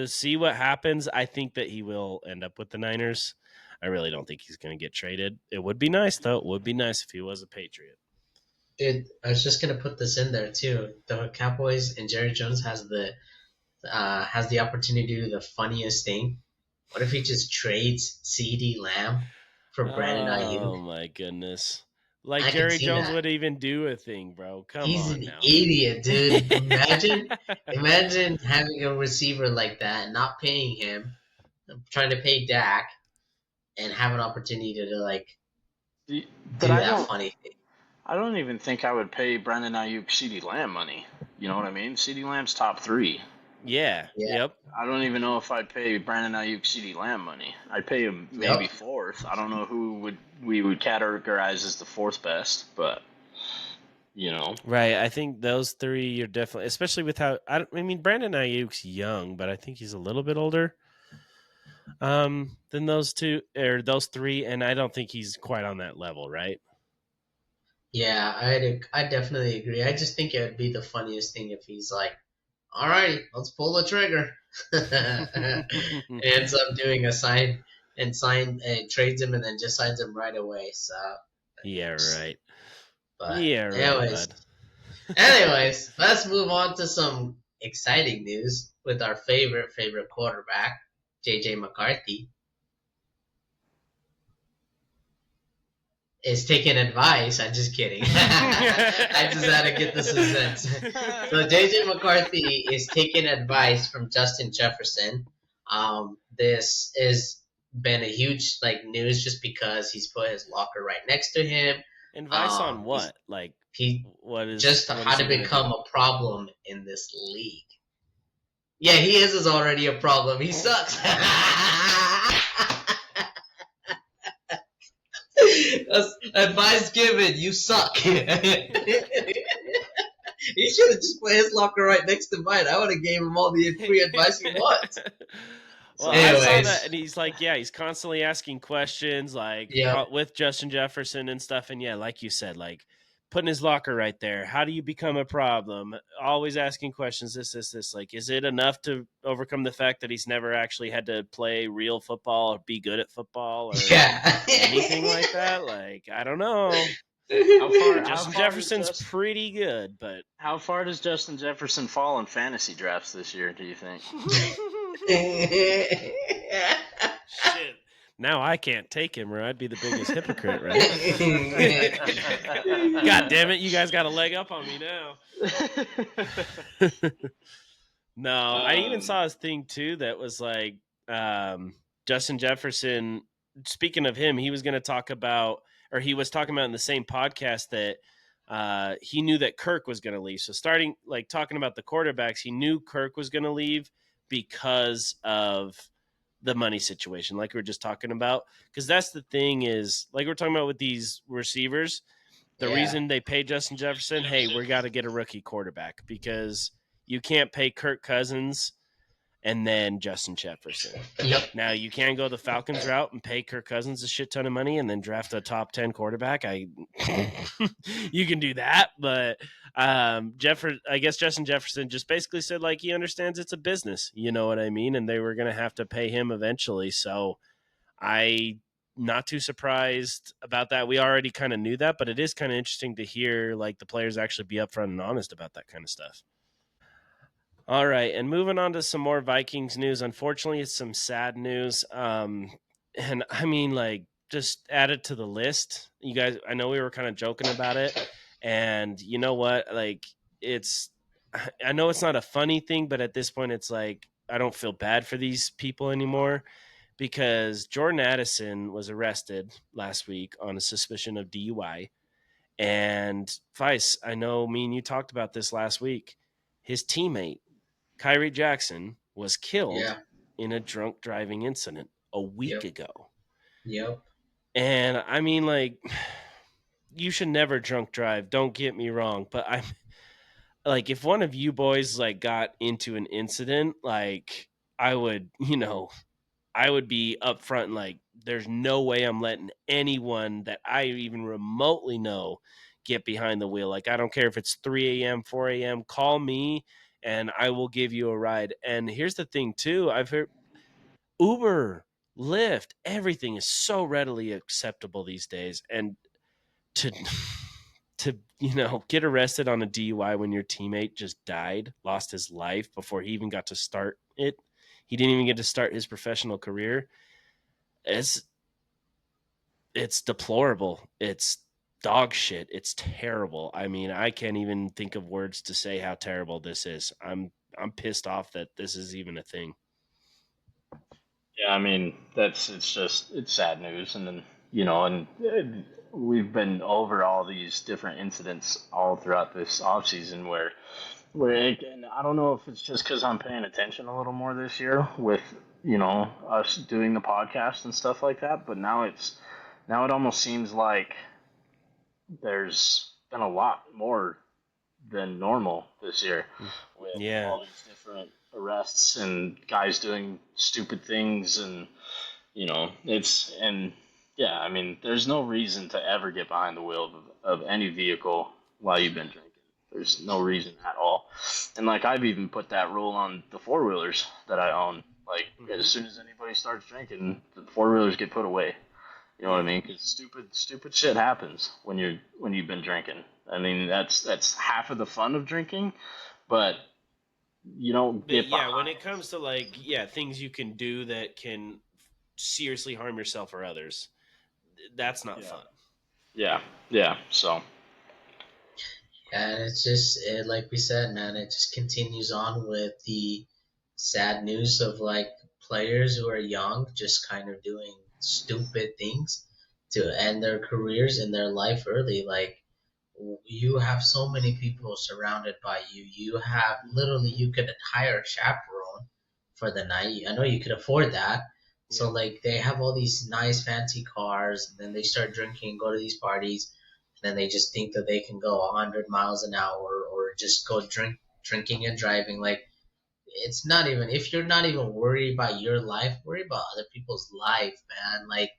see what happens. I think that he will end up with the Niners. I really don't think he's going to get traded. It would be nice, though. It would be nice if he was a Patriot. Dude, I was just going to put this in there, too. The Cowboys and Jerry Jones has the opportunity to do the funniest thing. What if he just trades CeeDee Lamb for Brandon Ayuk? Oh, my goodness. Like Jerry Jones would even do a thing, bro. He's on an now. idiot, dude. Imagine having a receiver like that, not paying him, trying to pay Dak, and have an opportunity to do that funny thing. I don't even think I would pay Brandon Ayuk CeeDee Lamb money. You know what I mean? CeeDee Lamb's top 3. Yeah. Yep. I don't even know if I'd pay Brandon Ayuk CeeDee Lamb money. I'd pay him maybe 4th. I don't know who we would categorize as the 4th best, but Right. I think those 3 you're definitely, especially with how Brandon Ayuk's young, but I think he's a little bit older than those 2 or those 3, and I don't think he's quite on that level, right? Yeah, I definitely agree. I just think it would be the funniest thing if he's like, all right, let's pull the trigger. Ends up doing a sign and trades him and then just signs him right away. So yeah, right. But anyways, let's move on to some exciting news with our favorite quarterback, JJ McCarthy. Is taking advice. I'm just kidding. I just had to get this in sense. So JJ McCarthy is taking advice from Justin Jefferson. This has been a huge news just because he's put his locker right next to him. Advice on what? How to become a problem in this league. Yeah, he is already a problem. He sucks. Advice given, you suck. He should have just put his locker right next to mine. I would have gave him all the free advice he wants. Well, I saw that, Anyways, and he's like, yeah, he's constantly asking questions, like yep, with Justin Jefferson and stuff. And yeah, like you said, like putting his locker right there. How do you become a problem? Always asking questions. This. Like, is it enough to overcome the fact that he's never actually had to play real football or be good at football or yeah. anything like that? Like, I don't know. Justin Jefferson's pretty good, but How far does Justin Jefferson fall in fantasy drafts this year, do you think? shit. Now I can't take him, or I'd be the biggest hypocrite, right? God damn it, you guys got a leg up on me now. No, I even saw his thing too that was like Justin Jefferson. Speaking of him, he was going to talk about, or he was talking about in the same podcast that he knew that Kirk was going to leave. So starting like talking about the quarterbacks, he knew Kirk was going to leave because of the money situation, like we were just talking about. Because that's the thing is, like we're talking about with these receivers, the Yeah. reason they pay Justin Jefferson, hey, we got to get a rookie quarterback because you can't pay Kirk Cousins and then Justin Jefferson. Yep. Now you can go the Falcons route and pay Kirk Cousins a shit ton of money and then draft a top 10 quarterback. You can do that, but I guess Justin Jefferson just basically said like he understands it's a business, you know what I mean, and they were going to have to pay him eventually. So I not too surprised about that. We already kind of knew that, but it is kind of interesting to hear like the players actually be upfront and honest about that kind of stuff. All right, and moving on to some more Vikings news. Unfortunately, it's some sad news. And I mean, like, just add it to the list. You guys, I know we were kind of joking about it, and you know what? Like, I know it's not a funny thing, but at this point, it's like I don't feel bad for these people anymore because Jordan Addison was arrested last week on a suspicion of DUI. And Vice, I know me and you talked about this last week. His teammate Kyrie Jackson was killed Yeah. in a drunk driving incident a week Yep. ago. Yep. And I mean, like, you should never drunk drive. Don't get me wrong. But I'm like, if one of you boys, like, got into an incident, like, I would, I would be upfront and like, there's no way I'm letting anyone that I even remotely know get behind the wheel. Like, I don't care if it's 3 a.m., 4 a.m., call me and I will give you a ride. And here's the thing, too. I've heard Uber, Lyft, everything is so readily acceptable these days. And to, get arrested on a DUI when your teammate just died, lost his life before he even got to start it, he didn't even get to start his professional career. It's deplorable. It's dog shit. It's terrible. I mean, I can't even think of words to say how terrible this is. I'm pissed off that this is even a thing. Yeah, I mean it's sad news, and then we've been over all these different incidents all throughout this offseason and I don't know if it's just because I'm paying attention a little more this year with us doing the podcast and stuff like that, but now it almost seems like there's been a lot more than normal this year with Yeah. all these different arrests and guys doing stupid things, and it's and yeah, I mean there's no reason to ever get behind the wheel of any vehicle while you've been drinking. There's no reason at all. And like I've even put that rule on the four wheelers that I own. Like as soon as anybody starts drinking, the four wheelers get put away. You know what I mean? Because stupid shit happens when you've been drinking. I mean that's half of the fun of drinking, but you don't get behind. When it comes to like things you can do that can seriously harm yourself or others, that's not fun. Yeah. So And it's just like we said, man. It just continues on with the sad news of like players who are young, just kind of doing stupid things to end their careers in their life early. Like you have so many people surrounded by you. You have literally you could hire a chaperone for the night. I know you could afford that. So like they have all these nice fancy cars, and then they start drinking, go to these parties, and then they just think that they can go 100 miles an hour or just go drinking and driving. Like it's not even if you're not even worried about your life, worry about other people's life, man. Like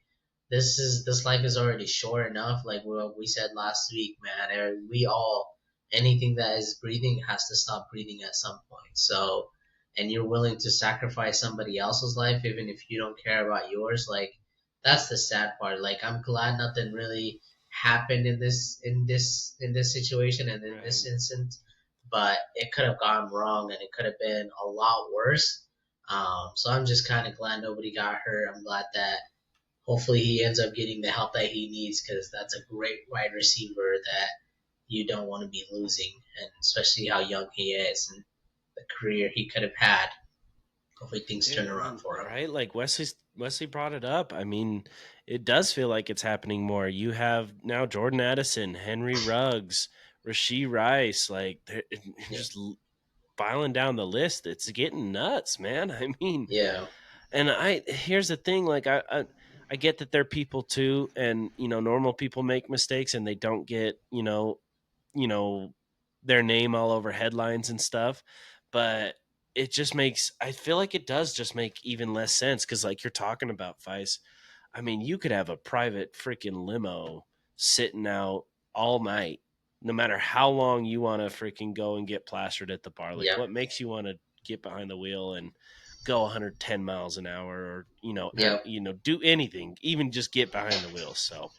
this life is already short enough. Like what we said last week, man. We all anything that is breathing has to stop breathing at some point. So, and you're willing to sacrifice somebody else's life even if you don't care about yours. Like that's the sad part. Like I'm glad nothing really happened in this situation and in Right. this instance, but it could have gone wrong and it could have been a lot worse. So I'm just kind of glad nobody got hurt. I'm glad that hopefully he ends up getting the help that he needs because that's a great wide receiver that you don't want to be losing, and especially how young he is and the career he could have had. Hopefully things turn around And, for him. right, like Wesley brought it up. I mean, it does feel like it's happening more. You have now Jordan Addison, Henry Ruggs, Rasheed Rice, like they're Yeah, just filing down the list. It's getting nuts, man. I mean, yeah, and I here's the thing, like I get that they're people too, and normal people make mistakes and they don't get you know their name all over headlines and stuff, but it just makes I feel like it does just make even less sense because like you're talking about Vice. I mean, you could have a private freaking limo sitting out all night, no matter how long you want to freaking go and get plastered at the bar. Like, yeah, what makes you want to get behind the wheel and go 110 miles an hour, or yeah, do anything, even just get behind the wheel? So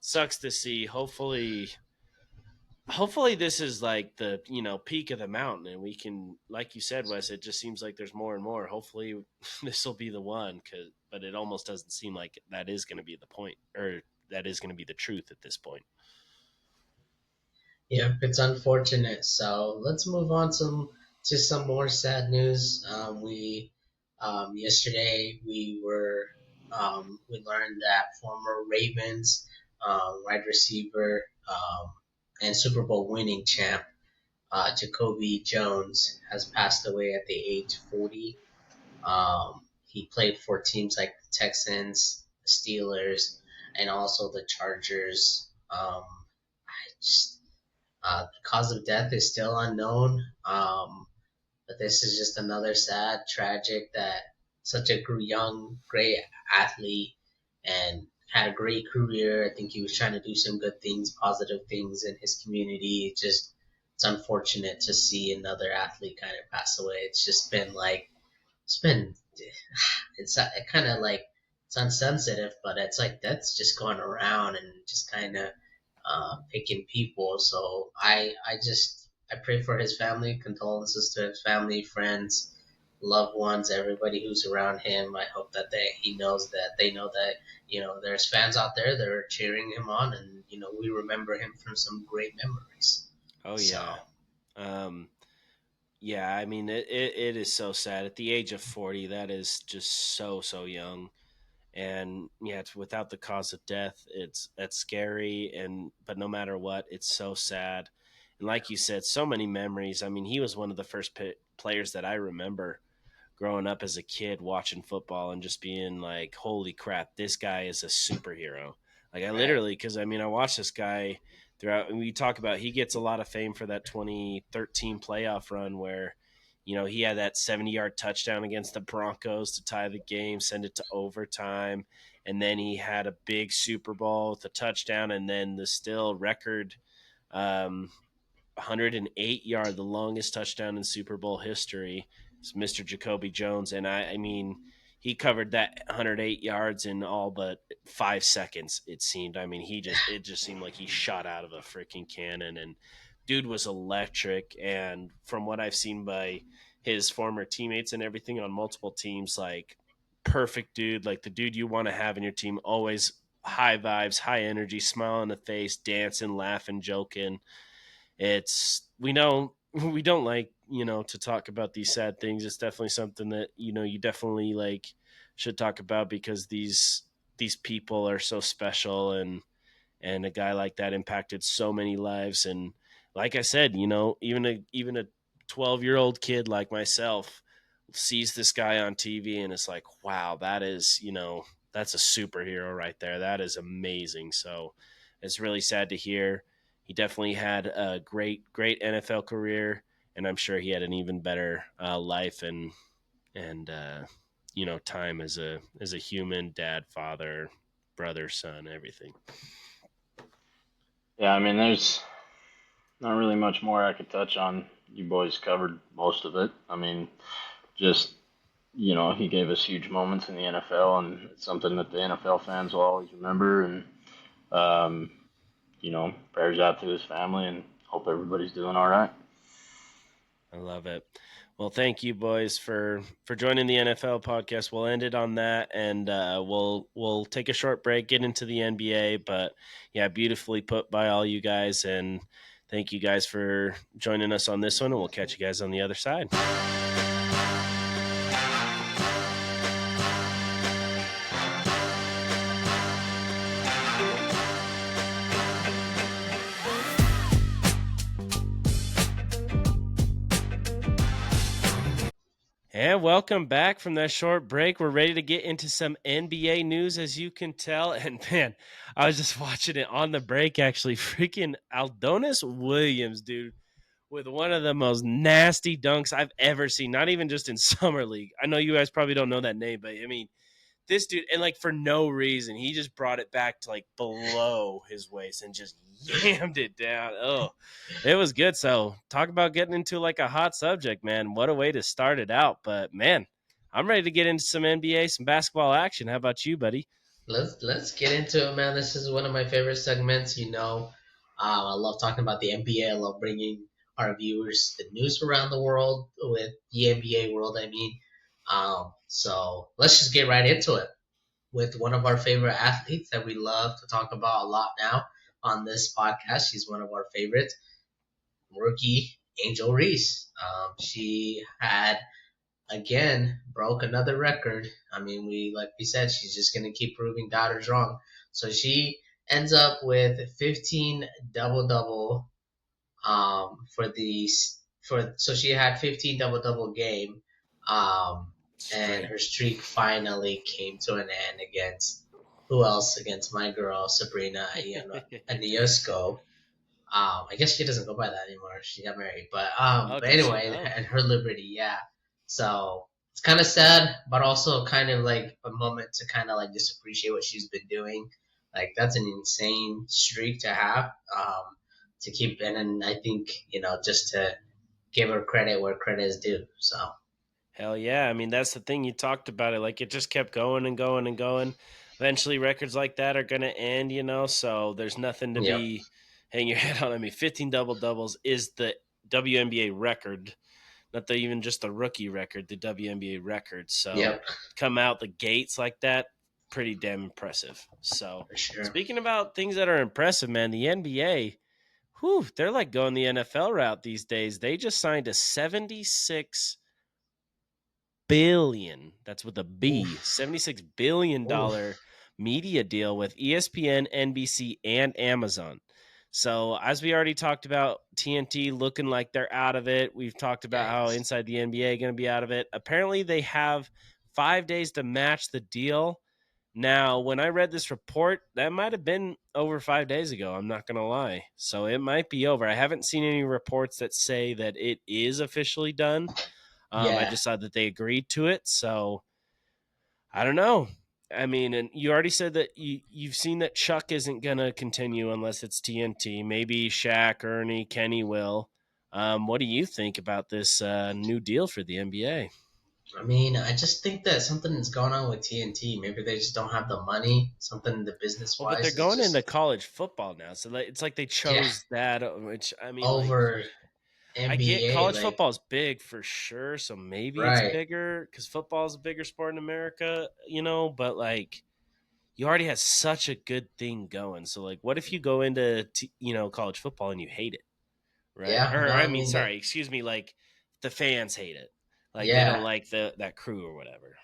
sucks to see. Hopefully this is like the peak of the mountain and we can, like you said, Wes, it just seems like there's more and more. Hopefully this will be the one, but it almost doesn't seem like that is going to be the point, or that is going to be the truth at this point. yeah. It's unfortunate. So let's move on to some more sad news. We yesterday we learned that former Ravens wide receiver and Super Bowl winning champ Jacoby Jones has passed away at the age 40. He played for teams like the Texans, the Steelers, and also the Chargers. The cause of death is still unknown, but this is just another sad, tragic that such a young, great athlete and had a great career. I think he was trying to do some good things, positive things in his community. It's unfortunate to see another athlete kind of pass away. It's just been like it's been it's it kind of like it's unsensitive, but it's like that's just going around and just kind of picking people. So I pray for his family, condolences to his family, friends, loved ones, everybody who's around him. I hope that he knows that they know that there's fans out there that are cheering him on, and we remember him from some great memories. Oh So yeah. um yeah, I mean it is so sad at the age of 40. That is just so young. And yeah, it's without the cause of death, that's scary. And but no matter what, it's so sad. And like you said, so many memories. I mean, he was one of the first players that I remember growing up as a kid watching football and just being like, holy crap, this guy is a superhero. Like I right, literally, because I mean, I watched this guy throughout, and we talk about he gets a lot of fame for that 2013 playoff run where he had that 70-yard touchdown against the Broncos to tie the game, send it to overtime. And then he had a big Super Bowl with a touchdown, and then the still record, 108-yard, the longest touchdown in Super Bowl history. It's Mr. Jacoby Jones. And I mean, he covered that 108 yards in all but 5 seconds, it seemed. I mean, it just seemed like he shot out of a freaking cannon. And dude was electric. And from what I've seen by his former teammates and everything on multiple teams, like perfect dude, like the dude you want to have in your team, always high vibes, high energy, smile on the face, dancing, laughing, joking. It's we know we don't like to talk about these sad things. It's definitely something that you definitely like should talk about because these people are so special, and a guy like that impacted so many lives. And like I said, even a 12-year-old kid like myself sees this guy on TV and it's like, wow, that is that's a superhero right there. That is amazing. So it's really sad to hear. he definitely had a great NFL career, and I'm sure he had an even better life and time as a human, dad, father, brother, son, everything. Yeah, I mean, there's not really much more I could touch on. You boys covered most of it. I mean, just he gave us huge moments in the NFL, and it's something that the NFL fans will always remember. And um, prayers out to his family, and hope everybody's doing all right. I love it. Well, thank you, boys, for joining the NFL podcast. We'll end it on that, and we'll take a short break, get into the NBA. But yeah, beautifully put by all you guys, and thank you guys for joining us on this one. And we'll catch you guys on the other side. And welcome back from that short break. We're ready to get into some NBA news, as you can tell. And man, I was just watching it on the break, actually. Freaking Aldonis Williams, dude, with one of the most nasty dunks I've ever seen, not even just in Summer League. I know you guys probably don't know that name, but I mean, this dude, and like for no reason, he just brought it back to like below his waist and just yammed it down. Oh, it was good. So talk about getting into like a hot subject, man. What a way to start it out. But man, I'm ready to get into some NBA, some basketball action. How about you, buddy? Let's get into it, man. This is one of my favorite segments. I love talking about the NBA. I love bringing our viewers the news around the world with the NBA world. So let's just get right into it with one of our favorite athletes that we love to talk about a lot now on this podcast. She's one of our favorites, rookie Angel Reese. She had again broke another record. I mean, we said, she's just gonna keep proving doubters wrong. So she ends up with 15 double for so she had 15 double game, and Straight. her streak finally came to an end against who else? Against my girl Sabrina Ionesco. I guess she doesn't go by that anymore. She got married, but Oh, but did she? anyway, Oh, and her Liberty, yeah. So it's kind of sad, but also kind of like a moment to kind of like just appreciate what she's been doing. Like that's an insane streak to have, to keep, and I think just to give her credit where credit is due. So hell yeah. I mean, that's the thing. You talked about it. Like, it just kept going and going and going. Eventually, records like that are going to end. So there's nothing to yep, be hang your head on. I mean, 15 double doubles is the WNBA record, not even just the rookie record, the WNBA record. So yep, come out the gates like that, pretty damn impressive. So for sure. speaking about things that are impressive, man, the NBA, whew, they're like going the NFL route these days. They just signed a 76 billion, that's with a B, Oof, $76 billion oof. media deal with ESPN, NBC, and Amazon. So as we already talked about, TNT looking like they're out of it. We've talked about how Yikes. Inside the NBA going to be out of it. Apparently they have 5 days to match the deal. Now, when I read this report, that might have been over 5 days ago. I'm not going to lie. So it might be over. I haven't seen any reports that say that it is officially done. I Yeah, just saw that they agreed to it. So I don't know. I mean, and you already said that you've seen that Chuck isn't going to continue unless it's TNT. Maybe Shaq, Ernie, Kenny will. What do you think about this new deal for the NBA? I mean, I just think that something is going on with TNT. Maybe they just don't have the money. Something in the business Well, but they're wise is going into just, college football now, so it's like they yeah, chose that. Which I mean, like over I get NBA. college Like, football is big for sure, so maybe it's right, bigger because football is a bigger sport in America. But like you already had such a good thing going. So like, what if you go into college football and you hate it, right? yeah. Or No, I I mean, mean that. sorry, excuse me, like the fans hate it, like they don't Yeah, like that crew or whatever.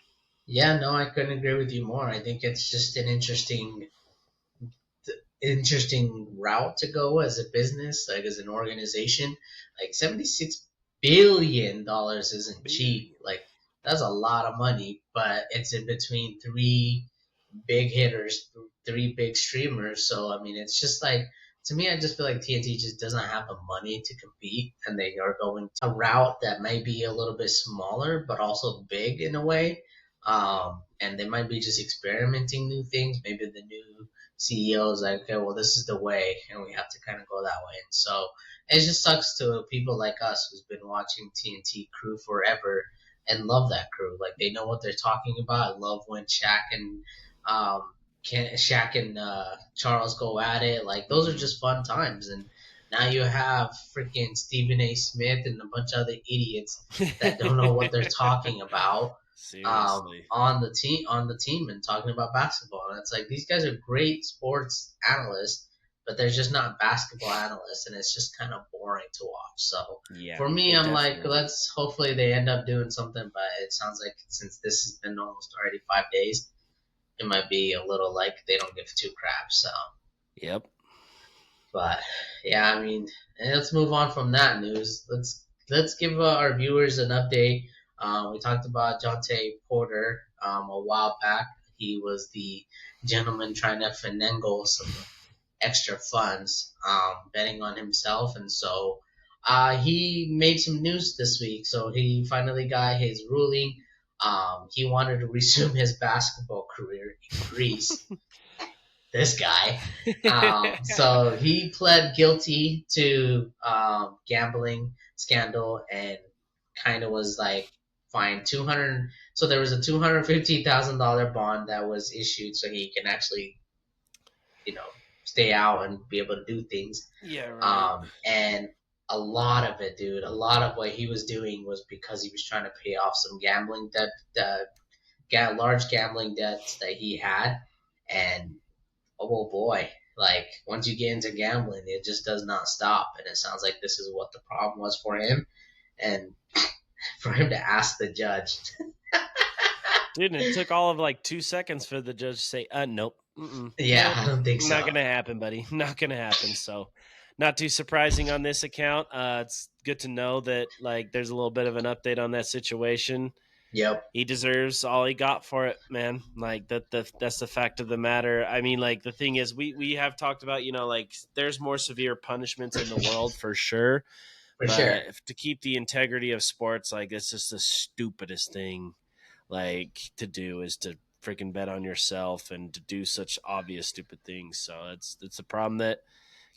yeah. No, I couldn't agree with you more. I think it's just an interesting route to go as a business, like as an organization. Like $76 billion isn't cheap. Billion. Like that's a lot of money, but it's in between three big hitters, three big streamers. So I mean, it's just like to me, I just feel like TNT just doesn't have the money to compete, and they are going a route that might be a little bit smaller, but also big in a way. And they might be just experimenting new things. Maybe the new CEO is like, okay, well, this is the way, and we have to kind of go that way. And so it just sucks to people like us who's been watching TNT crew forever and love that crew. Like they know what they're talking about. I love when um, Shaq and Charles go at it. Like those are just fun times. And now you have freaking Stephen A. Smith and a bunch of other idiots that don't know what they're talking about Seriously. on the team and talking about basketball. And it's like these guys are great sports analysts, but they're just not basketball analysts, and it's just kind of boring to watch. So Yeah. for me, I'm like, definitely. let's hopefully they end up doing something. But it sounds like since this has been almost already 5 days, it might be a little like they don't give two craps. So, Yep. but yeah, I mean, and let's move on from that news. Let's give our viewers an update. We talked about Jonte Porter a while back. He was the gentleman trying to finagle some extra funds, betting on himself, and so he made some news this week. So he finally got his ruling. He wanted to resume his basketball career in Greece. This guy. So he pled guilty to gambling scandal and kind of was like fined 200. So there was a $250,000 bond that was issued so he can actually, stay out and be able to do things. Yeah, right. And a lot of it, dude, a lot of what he was doing was because he was trying to pay off some gambling debt, large gambling debts that he had, and oh boy, like once you get into gambling, it just does not stop. And it sounds like this is what the problem was for him, and for him to ask the judge. Dude, and it took all of like 2 seconds for the judge to say, nope. Yeah, Nope. I don't think so. Not going to happen, buddy. Not going to happen. So, not too surprising on this account. It's good to know that like there's a little bit of an update on that situation. Yep. He deserves all he got for it, man. Like that's the fact of the matter. I mean, like the thing is, we have talked about, like there's more severe punishments in the world for sure. For But sure. to keep the integrity of sports, like it's just the stupidest thing, like to do is to freaking bet on yourself and to do such obvious stupid things. So it's a problem that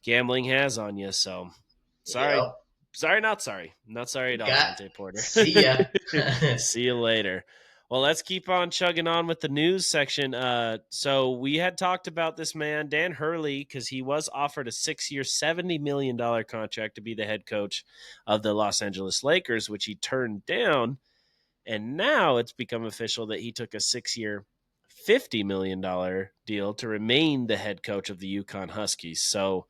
gambling has on you. So sorry, Yep. not sorry at all, Got. Jonte Porter. See ya. See you later. Well, let's keep on chugging on with the news section. So we had talked about this man, Dan Hurley, because he was offered a 6-year, $70 million contract to be the head coach of the Los Angeles Lakers, which he turned down. And now it's become official that he took a 6-year, $50 million deal to remain the head coach of the UConn Huskies. So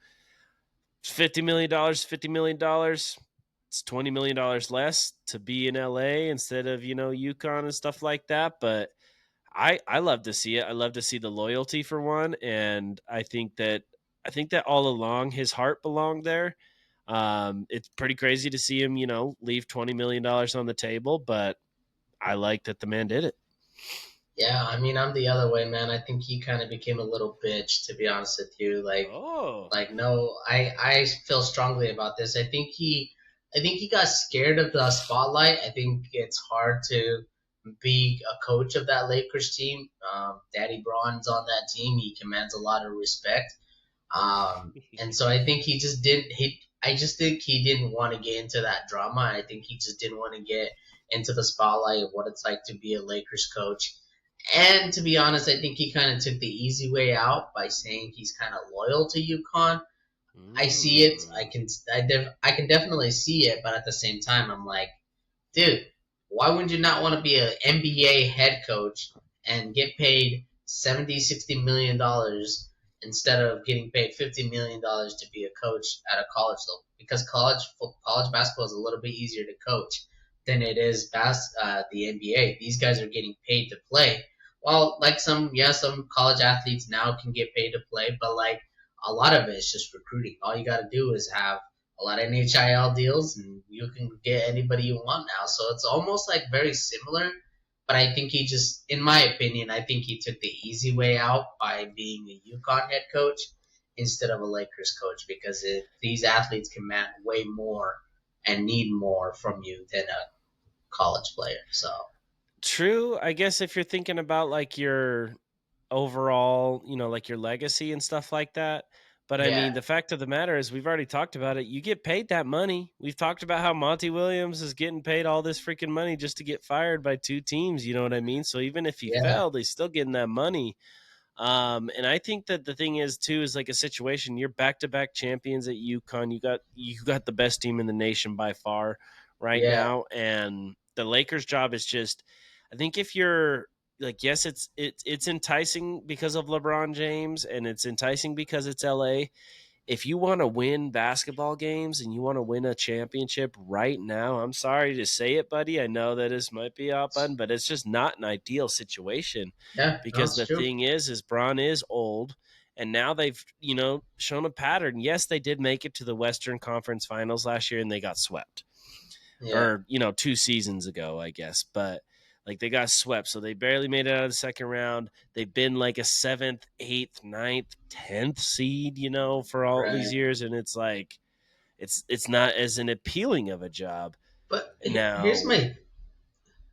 $50 million, $50 million. It's $20 million less to be in LA instead of, UConn and stuff like that. But I love to see it. I love to see the loyalty for one. And I think that all along his heart belonged there. It's pretty crazy to see him, leave $20 million on the table, but I like that the man did it. Yeah, I mean, I'm the other way, man. I think he kind of became a little bitch, to be honest with you. Like no, I feel strongly about this. I think he got scared of the spotlight. I think it's hard to be a coach of that Lakers team. Daddy Braun's on that team. He commands a lot of respect. And so I think he just didn't. I just think he didn't want to get into that drama. I think he just didn't want to get into the spotlight of what it's like to be a Lakers coach. And to be honest, I think he kind of took the easy way out by saying he's kind of loyal to UConn. I see it. I can definitely see it, but at the same time, I'm like, dude, why would you not want to be an NBA head coach and get paid 70, 60 million dollars instead of getting paid $50 million to be a coach at a college level? Because college basketball is a little bit easier to coach than it is the NBA. These guys are getting paid to play. Well, like some college athletes now can get paid to play, but like a lot of it is just recruiting. All you got to do is have a lot of NHIL deals, and you can get anybody you want now. So it's almost like very similar. But I think he in my opinion, I think he took the easy way out by being a UConn head coach. instead of a Lakers coach because these athletes command way more and need more from you than a college player. So True. I guess if you're thinking about like your overall, like your legacy and stuff like that. But I yeah, mean, the fact of the matter is, we've already talked about it. You get paid that money. We've talked about how Monty Williams is getting paid all this freaking money just to get fired by two teams. You know what I mean? So even if he yeah, failed, he's still getting that money. And I think that the thing is too is like a situation. You're back to back champions at UConn. You got the best team in the nation by far right yeah, now, and the Lakers' job is just. I think if you're like, yes, it's enticing because of LeBron James, and it's enticing because it's LA. If you want to win basketball games and you want to win a championship right now, I'm sorry to say it, buddy. I know that this might be out button, but it's just not an ideal situation yeah. No, because it's the true. thing is Braun is old and now they've, shown a pattern. Yes, they did make it to the Western Conference Finals last year and they got swept Yeah, or, 2 seasons ago, I guess, but like they got swept. So they barely made it out of the second round. They've been like a seventh, eighth, ninth, 10th seed, for all these right. years. And it's like, it's not as an appealing of a job. But here's Now, my.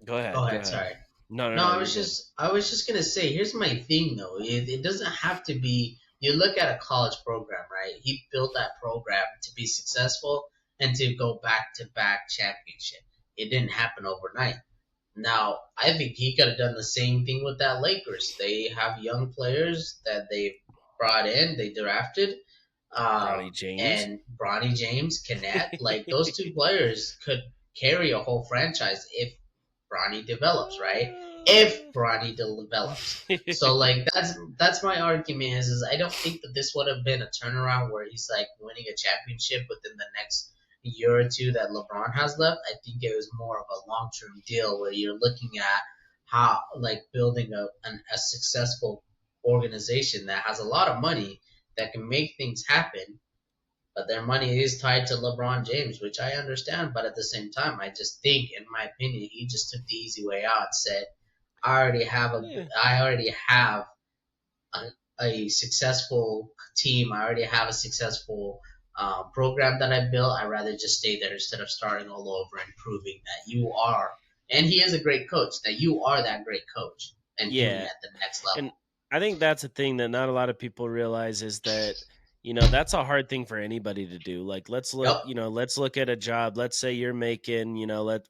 go Go ahead. Go ahead. ahead. Sorry. No, no, No, no, you're good. I was just gonna say, here's my thing though. It doesn't have to be. You look at a college program, right? He built that program to be successful and to go back to back championship. It didn't happen overnight. Now, I think he could have done the same thing with that Lakers. They have young players that they brought in, they drafted, Bronny James. and Bronny James, Kenneth, like those two players could carry a whole franchise if Bronny develops, right? If Bronny develops. So like that's my argument is I don't think that this would have been a turnaround where he's like winning a championship within the next year or two that LeBron has left. I think it was more of a long term deal where you're looking at how like building a successful organization that has a lot of money that can make things happen, but their money is tied to LeBron James, which I understand. But at the same time, I just think, in my opinion, he just took the easy way out and said, Yeah. I already have a, a successful team. I already have a successful program that I built. I'd rather just stay there instead of starting all over and proving that you are, and he is a great coach, that you are that great coach and doing it Yeah. at the next And level. I think that's a thing that not a lot of people realize is that, that's a hard thing for anybody to do. Like Yep. let's look at a job. Let's say you're making,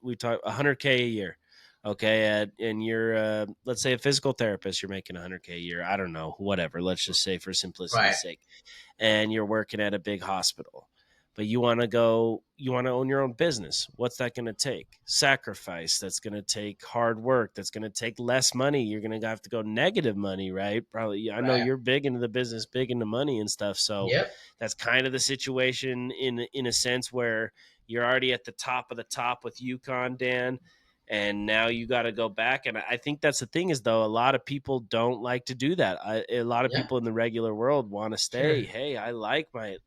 we talk 100K a year. Okay, and you're let's say a physical therapist, you're making 100K a year. I don't know, whatever. Let's just say for Right. simplicity's sake, and you're working at a big hospital, but you want to own your own business. What's that going to take? Sacrifice. That's going to take hard work. That's going to take less money. You're going to have to go negative money, right? Probably. I know Right. you're big into the business, big into money and stuff. So Yep. that's kind of the situation in a sense where you're already at the top of the top with UConn, Dan, and now you got to go back. And I think that's the thing is though a lot of people don't like to do that. A lot of Yeah. people in the regular world want to Sure. stay. Hey, I like where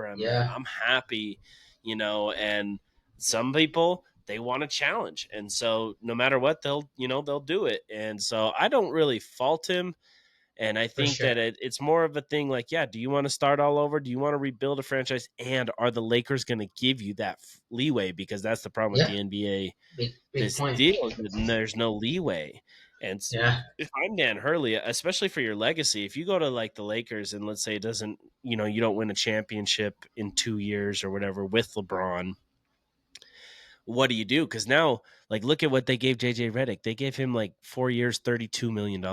I'm at. Yeah. I'm happy, and some people they want to challenge, and so no matter what they'll do it. And so I don't really fault him. And I For think sure. that it's more of a thing like, yeah, do you want to start all over? Do you want to rebuild a franchise? And are the Lakers going to give you that leeway? Because that's the problem with Yeah. the NBA. Big This point. deal is that there's no leeway. And Yeah. if I'm Dan Hurley, especially for your legacy, if you go to like the Lakers and let's say it doesn't, you don't win a championship in 2 years or whatever with LeBron, what do you do? Because now, like, look at what they gave JJ Redick. They gave him like 4 years, $32 million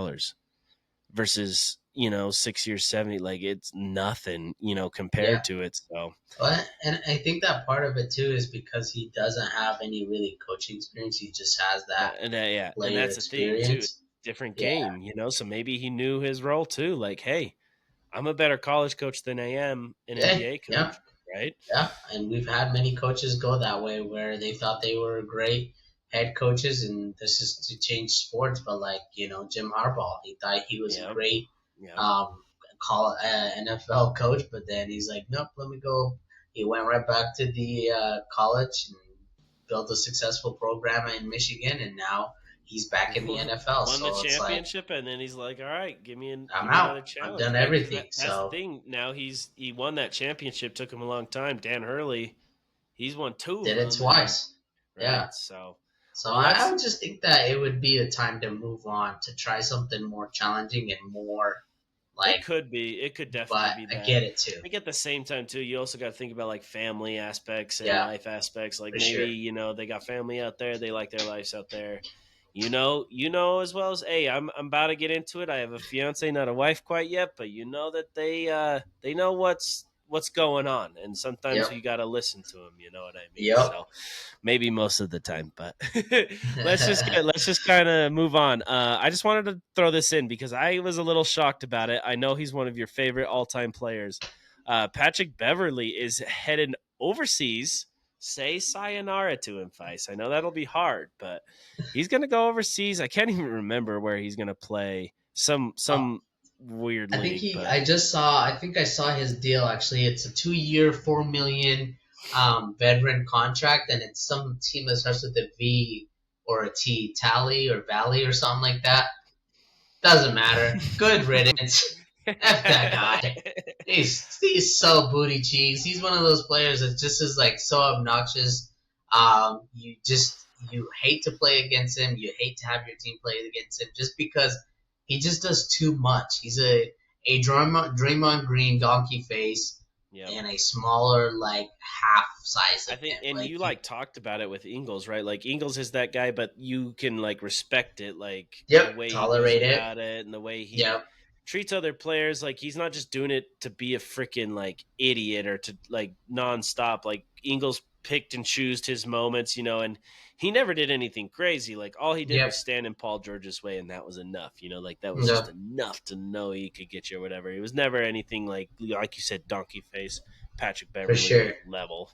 versus 6 years, 70. Like it's nothing, Yeah. compared to it. So And I think that part of it too is because he doesn't have any really coaching experience. He just has that yeah, and player that's the thing too. experience. Different Yeah. game, So maybe he knew his role too. Like, hey, I'm a better college coach than I am an Yeah. NBA Yeah. coach, right? Yeah. And we've had many coaches go that way where they thought they were great head coaches, and this is to change sports. But like Jim Harbaugh, he thought he was a Yeah, great yeah, um, NFL coach, but then he's like, nope, let me go. He went right back to the college and built a successful program in Michigan, and now he's back in the NFL. Won the So it's like, championship, and then he's like, "All right, give me I'm another out. I've challenge, done right?" Because everything. that's the So thing. Now he won that championship. Took him a long time. Dan Hurley, he's won two of did it them, and twice. Yeah. right. So, So well, I that's would just think that it would be a time to move on, to try something more challenging and more it. like. Could be. It could definitely But be I that. get it too. I think at the same time too, you also got to think about like family aspects and Yeah, life aspects. Like for maybe sure. they got family out there, they like their lives out there. As well as hey, I'm about to get into it. I have a fiance, not a wife quite yet, but you know that they know what's going on, and sometimes Yep. you got to listen to them. You know what I mean? Yep. So maybe most of the time, but let's just kind of move on. I just wanted to throw this in because I was a little shocked about it. I know he's one of your favorite all-time players. Patrick Beverly is headed overseas. Say sayonara to him, Feist. I know that'll be hard, but he's gonna go overseas. I can't even remember where he's gonna play. Uh, Some weird I think league, he. but I just saw. I think I saw his deal. Actually, it's a 2-year, $4 million veteran contract, and it's some team that starts with a V or a T, Tally or Valley or something like that. Doesn't matter. Good riddance. F that guy. He's so booty cheeks. He's one of those players that just is like so obnoxious. You hate to play against him. You hate to have your team play against him just because he just does too much. He's a Draymond Green donkey face Yep. and a smaller like half size I of think, him. and Like you like talked about it with Ingles, right? Like Ingles is that guy, but you can like respect it, like the yep, way he goes tolerate it. about it and the way he Yep, treats other players. Like he's not just doing it to be a freaking like idiot or to like nonstop. Like Ingles picked and choosed his moments, and he never did anything crazy. Like all he did was yep, stand in Paul George's way, and that was enough. Like that was just yep, enough to know he could get you or whatever. It was never anything like you said, donkey face, Patrick for sure. Beverly level.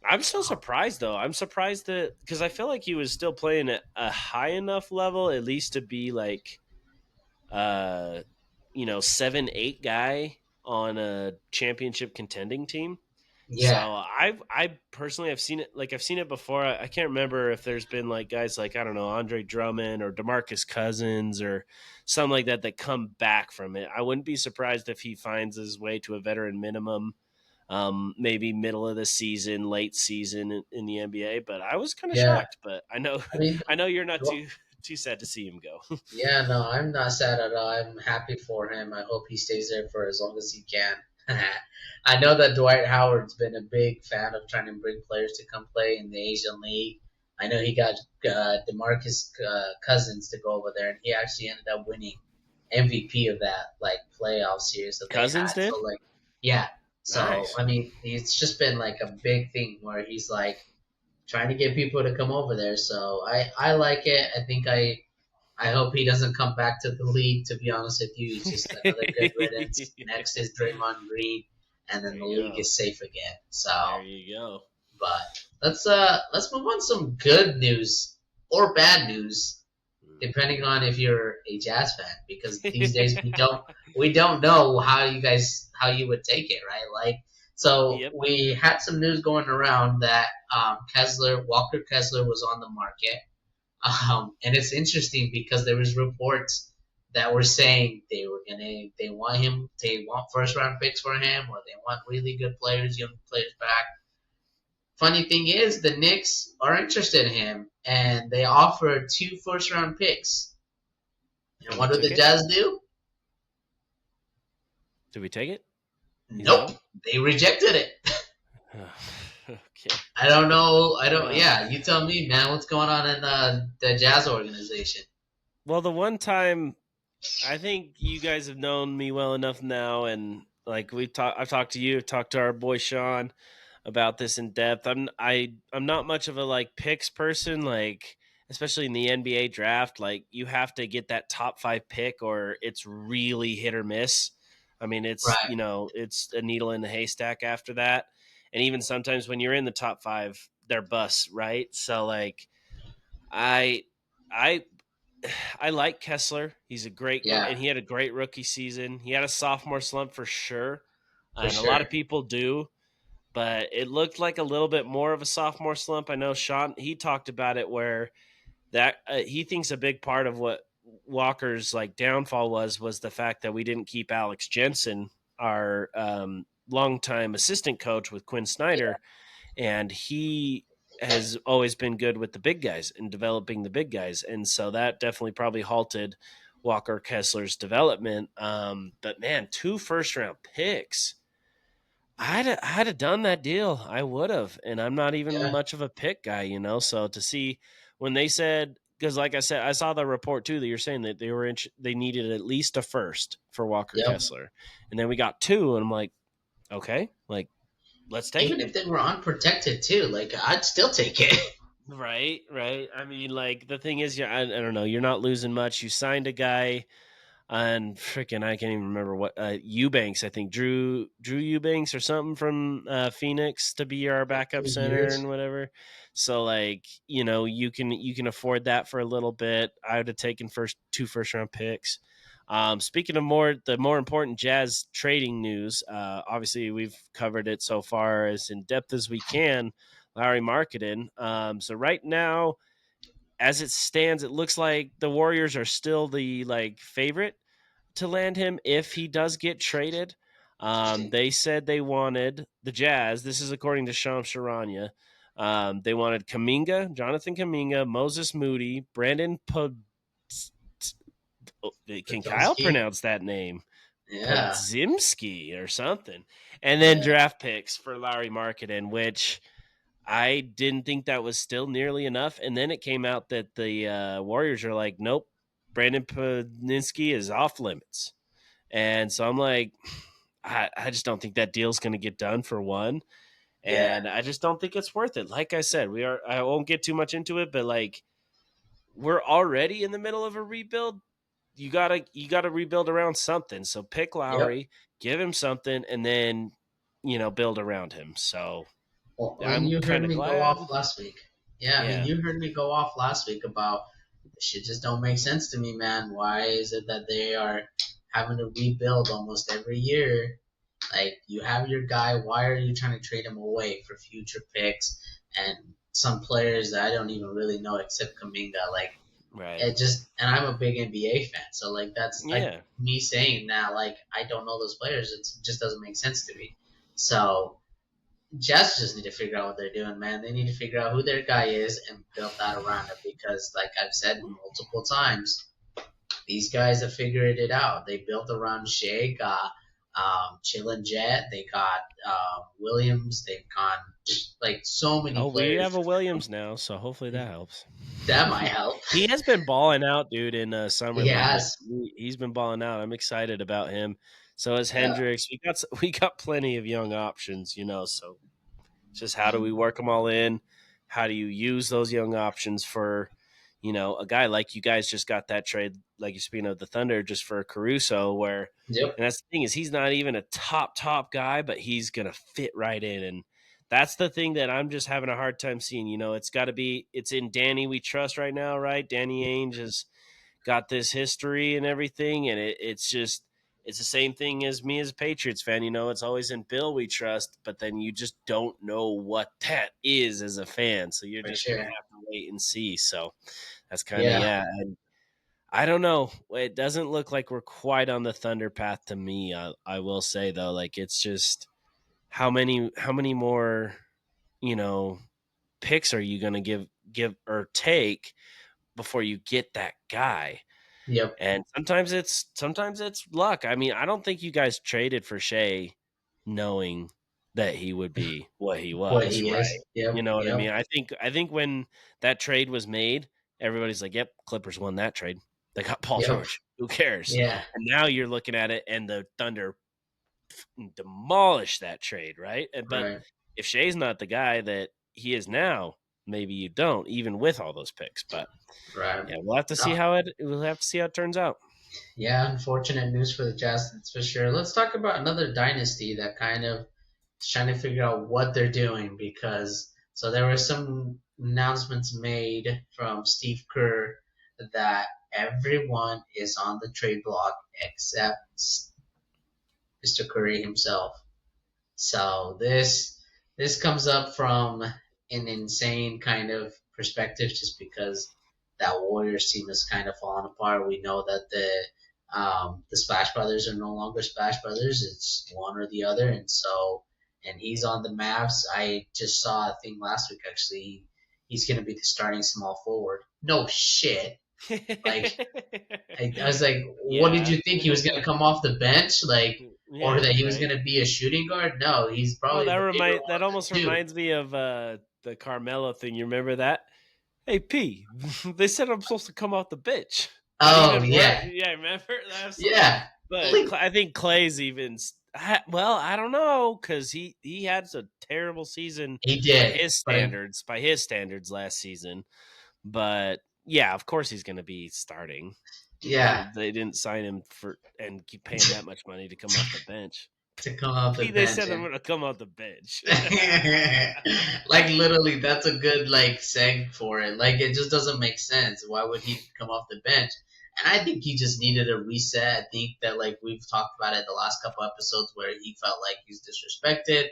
I'm still surprised though. I'm surprised that because I feel like he was still playing at a high enough level, at least to be like, 7-8 guy on a championship contending team. So Yeah, I personally have seen it. Like I've seen it before. I can't remember if there's been like guys like I don't know Andre Drummond or DeMarcus Cousins or something like that come back from it. I wouldn't be surprised if he finds his way to a veteran minimum, maybe middle of the season, late season in the NBA. But I was kind of yeah. shocked. But I know I mean, I know you're not too sad to see him go. yeah, no, I'm not sad at all. I'm happy for him. I hope he stays there for as long as he can. I know that Dwight Howard's been a big fan of trying to bring players to come play in the Asian League. I know he got DeMarcus Cousins to go over there, and he actually ended up winning MVP of that like playoff series that they Cousins had. did So like, yeah. So nice. I mean, it's just been like a big thing where he's like trying to get people to come over there. So I like it. I hope he doesn't come back to the league. To be honest with you, he's just another good riddance. Next is Draymond Green, and There then the you league go. is safe again. So, There you go. but let's move on to some good news or bad news, depending on if you're a Jazz fan, because these days we don't know how you would take it, right? Like, so Yep. we had some news going around that Walker Kessler was on the market. And it's interesting because there was reports that were saying they want first round picks for him, or they want really good players, young players back. Funny thing is, the Knicks are interested in him, and they offered 2 first round picks. And And we what did took the it. Jazz do? Did we take it? Nope, they rejected it. Okay. I don't know. I don't. Uh, Yeah, you tell me, man. What's going on in the Jazz organization? well, the one time I think you guys have known me well enough now, and like I've talked to you, talked to our boy Sean about this in depth. I'm not much of a like picks person, like especially in the NBA draft. Like you have to get that top 5 pick, or it's really hit or miss. I mean, Right. it's a needle in the haystack after that, and even sometimes when you're in the top 5, they're busts, right? So like I I I like Kessler. He's a great, Yeah, and he had a great rookie season. He had a sophomore slump for sure, for and a lot sure. of people do. But it looked like a little bit more of a sophomore slump. I know Sean. He talked about it where that he thinks a big part of what Walker's like downfall was the fact that we didn't keep Alex Jensen, our longtime assistant coach with Quinn Snyder, and he has always been good with the big guys and developing the big guys, and so that definitely probably halted Walker Kessler's development. But man, 2 first-round picks. I'd have done that deal. I would have, and I'm not even Yeah. much of a pick guy, So to see when they said, because like I said, I saw the report too that you're saying that they needed at least a first for Walker Yep. Kessler, and then we got 2, and I'm like, okay, like let's take Even it. if they were unprotected too, like I'd still take it. Right, right. I mean, like the thing is, I don't know. You're not losing much. You signed a guy, and freaking, I can't even remember what Eubanks. I think Drew Eubanks or something from Phoenix to be our Like backup 2 years. center and whatever. So like you can afford that for a little bit. I would have taken 2 first-round picks. Speaking of the more important Jazz trading news, obviously we've covered it so far as in depth as we can. Larry Marketing. So right now, as it stands, it looks like the Warriors are still the like favorite to land him if he does get traded. They said they wanted the Jazz. This is according to Shams Charania. They wanted Jonathan Kaminga, Moses Moody, Brandon can Kyle Potomski. pronounce that name? Yeah. Podzimski or something. And then Yeah. draft picks for Larry Marketing, which I didn't think that was still nearly enough. And then it came out that the Warriors are like, nope, Brandon Podzinski is off limits. And so I'm like, I just don't think that deal's going to get done for one. Yeah. And I just don't think it's worth it. Like I said, I won't get too much into it, but like we're already in the middle of a rebuild. You gotta rebuild around something. So pick Yep. Lowry, give him something, and then build around him. So Well, and I'm you heard kind of me go glad. off last week. Yeah, I mean, Yeah. you heard me go off last week about this shit just don't make sense to me, man. Why is it that they are having to rebuild almost every year? Like, you have your guy, why are you trying to trade him away for future picks and some players that I don't even really know except Kaminga? Like, Right. it just, and I'm a big NBA fan, so like that's like Yeah. me saying that like I don't know those players. It just doesn't make sense to me. So Jazz just need to figure out what they're doing, man. They need to figure out who their guy is and build that around him because, like I've said multiple times, these guys have figured it out. They built around Shea, got Chillin' Jet, they got Williams, they've got like so many Oh, we have players. a Williams now, so hopefully that helps. That might help. He has been balling out, dude, in summer He league, man. has. He's been balling out. I'm excited about him. So is Yeah. Hendricks. We got plenty of young options, So it's just how do we work them all in? How do you use those young options for, a guy like you guys just got that trade, like you're speaking of the Thunder, just for Caruso, where, Yep. and that's the thing is he's not even a top guy, but he's gonna fit right in, and that's the thing that I'm just having a hard time seeing. It's in Danny we trust right now, right? Danny Ainge has got this history and everything, and it's the same thing as me as a Patriots fan. It's always in Bill we trust, but then you just don't know what that is as a fan. So you're For just gonna sure. have to wait and see. So that's kind of Yeah. yeah. And I don't know. It doesn't look like we're quite on the Thunder path to me. I will say though, like it's just how many more you know picks are you gonna give or take before you get that guy? Yep. And sometimes it's luck. I mean, I don't think you guys traded for Shea knowing that he would be what he What was, he is. right? You Yep. know what I Yep. mean? I think when that trade was made, everybody's like, "Yep, Clippers won that trade. They got Paul Yep. George. Who cares?" Yeah. And now you're looking at it, and the Thunder demolished that trade, right? But Right. if Shea's not the guy that he is now, maybe you don't, even with all those picks. But Right. yeah, we'll have to see No, how it turns out. yeah, unfortunate news for the Jazz, that's for sure. Let's talk about another dynasty that kind of is trying to figure out what they're doing because so there were some announcements made from Steve Kerr that everyone is on the trade block except Mr. Curry himself. So this comes up from an insane kind of perspective just because that Warriors team is kind of falling apart. We know that the Splash Brothers are no longer Splash Brothers. It's one or the other, and he's on the Mavs. I just saw a thing last week actually. He's going to be the starting small forward. No shit. Like I was like, what did Yeah. you think he was going to come off the bench, or Yeah, that he was right. going to be a shooting guard? No, he's Oh, probably the bigger one that of almost the two. reminds me of the Carmelo thing. You remember that? Hey P, they said I'm supposed to come off the bench, not Oh even run. yeah, Yeah, remember? Absolutely. yeah. But Like, I think Clay's even. Well, I don't know because he had a terrible season he did, by his standards last season. But yeah, of course he's going to be starting. yeah, They didn't sign him for and keep paying that much money to come off the bench. to come off the P, they bench said I'm and going to come off the bench. like literally that's a good like seg for it. Like it just doesn't make sense. Why would he come off the bench? And I think he just needed a reset. I think that like we've talked about it the last couple episodes where he felt like he's disrespected.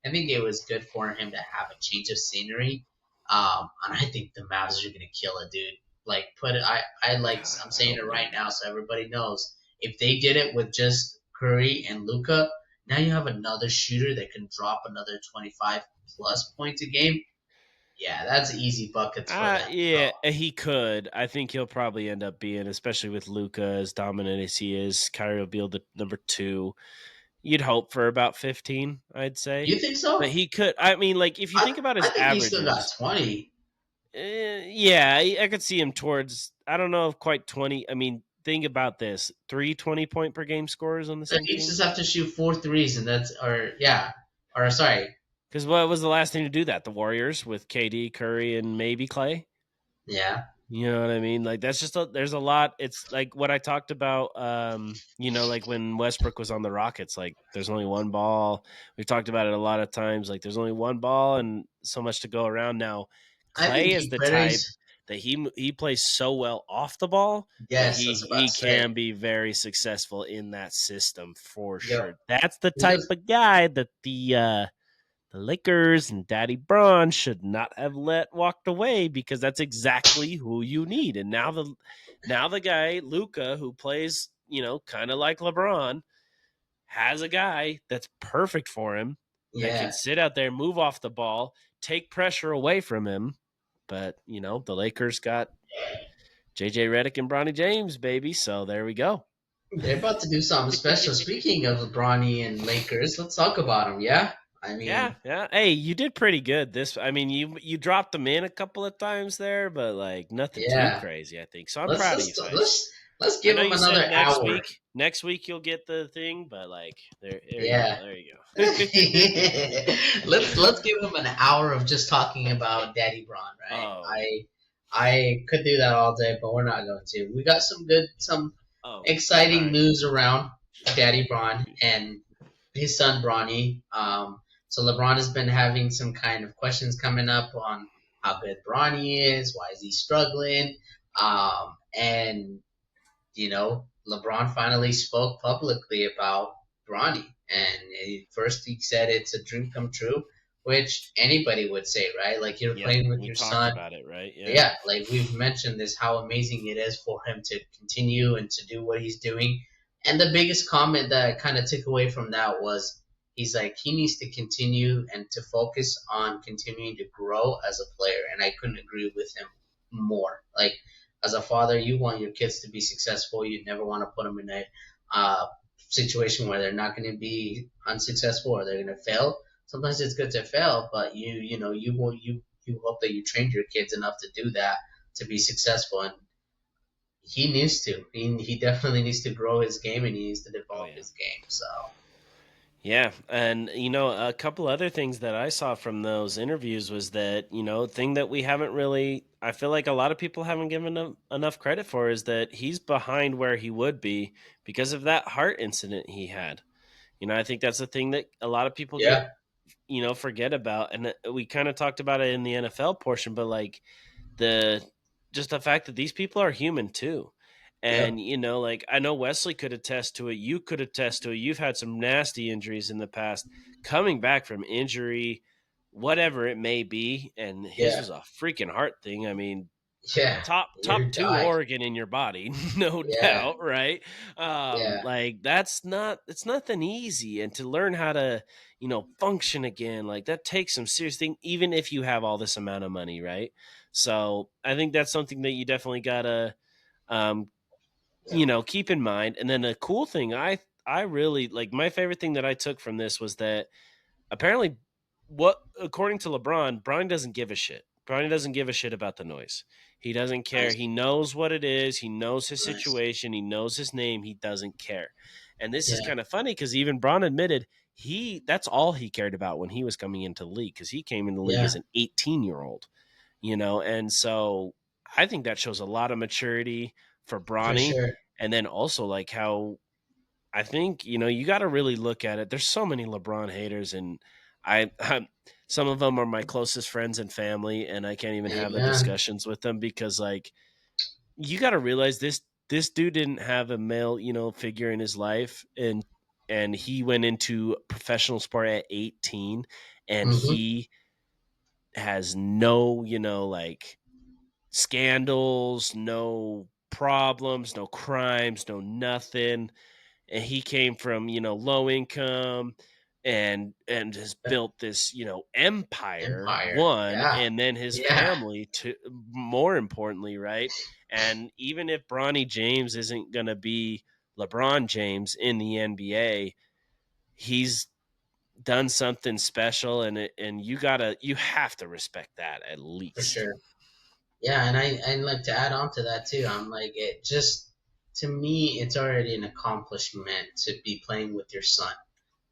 I think it was good for him to have a change of scenery. And I think the Mavs are gonna kill it, dude. Like put it I like I'm I saying hope it not. right now so everybody knows. If they did it with just Curry and Luca, now you have another shooter that can drop another 25 plus points a game. Yeah, that's easy buckets for them. So Yeah, he could. I think he'll probably end up being, especially with Luca as dominant as he is. Kyrie will be the number 2. You'd hope for about 15, I'd say, you think but so? he could. I mean, like if you think about I his think he still got averages, 20. yeah, I could see him towards. I don't know if quite 20. I mean, think about this: 3 20-point per game scorers on the The same Knicks team. just have to shoot four threes, and that's or yeah, or sorry, Because what was the last thing to do that? The Warriors with KD, Curry, and maybe Clay. yeah. You know what I mean? Like that's just there's a lot. It's like what I talked about. Like when Westbrook was on the Rockets, like there's only one ball. We've talked about it a lot of times. Like there's only one ball and so much to go around. Now, I think Clay is he the type plays. that he plays so well off the ball that Yes, that's about he to say. can be very successful in that system for Yep. sure. That's the He type does. of guy that the Lakers and Daddy Braun should not have let walked away because that's exactly who you need. And now the guy Luca who plays kind of like LeBron has a guy that's perfect for him that can Yeah. sit out there, move off the ball, take pressure away from him. But the Lakers got JJ Redick and Bronny James, baby. So there we go. They're about to do something special. Speaking of LeBron and Lakers, let's talk about them. Yeah. I Yeah, mean, yeah. Hey, you did pretty good. I mean, you dropped them in a couple of times there, but like nothing too yeah. crazy, I think. So I'm Let's proud of you, let's Fives. let's I give know them you said another hour. next week you'll get the thing, but like there you Yeah. go, there you go. Let's give him an hour of just talking about Daddy Braun, right? Oh, I could do that all day, but we're not going to. We got some oh, all exciting right. news around Daddy Braun and his son Bronny. So LeBron has been having some kind of questions coming up on how good Bronny is, why is he struggling, and LeBron finally spoke publicly about Bronny, and first he said it's a dream come true, which anybody would say, right? Like you're Yep, playing with we your talked son. about it, right? Yeah. Yeah, like we've mentioned this, how amazing it is for him to continue and to do what he's doing. And the biggest comment that I kind of took away from that was he's like he needs to continue and to focus on continuing to grow as a player, and I couldn't agree with him more. Like as a father, you want your kids to be successful. You never want to put them in a uh, situation where they're not going to be unsuccessful or they're going to fail. Sometimes it's good to fail, but you hope that you trained your kids enough to do that to be successful, and he needs to. He definitely needs to grow his game and he needs to Oh develop yeah. his game. So Yeah, and a couple other things that I saw from those interviews was that thing that we haven't really, I feel like a lot of people haven't given him enough credit for is that he's behind where he would be because of that heart incident he had. I think that's the thing that a lot of people get yeah, forget about, and we kind of talked about it in the NFL portion, but like the just the fact that these people are human too. yep, And like I know Wesley could attest to it, you could attest to it. You've had some nasty injuries in the past. Coming back from injury, whatever it may be, and his yeah, was a freaking heart thing. I mean, Yeah, top you two died. organ in your body, no Yeah, doubt, right? yeah, Like it's nothing easy, and to learn how to function again, like that takes some serious thing, even if you have all this amount of money, right? So I think that's something that you definitely gotta um, keep in mind. And then the cool thing I really like, my favorite thing that I took from this was that apparently, what according to LeBron, Bron doesn't give a shit. Bron doesn't give a shit about the noise. He doesn't care. nice, He knows what it is. He knows his nice. situation. He knows his name. He doesn't care. And this is Yeah, kind of funny because even Bron admitted that's all he cared about when he was coming into the league, because he came in the league as yeah, an 18-year-old, and so I think that shows a lot of maturity for for Bronny. sure. And then also like how I think you got to really look at it. There's so many LeBron haters, and I'm some of them are my closest friends and family, and I can't even have the Amen. discussions with them because like you got to realize this dude didn't have a male figure in his life, and he went into professional sport at 18, and Mm-hmm. he has no like scandals, no problems, no crimes, no nothing. And he came from low income, and has built this empire, Empire. one, Yeah, and then his yeah, family, to more importantly, right? And even if Bronny James isn't going to be LeBron James in the NBA, he's done something special, and you have to respect that at for least. sure. Yeah, and like to add on to that too, I'm like it just to me it's already an accomplishment to be playing with your son.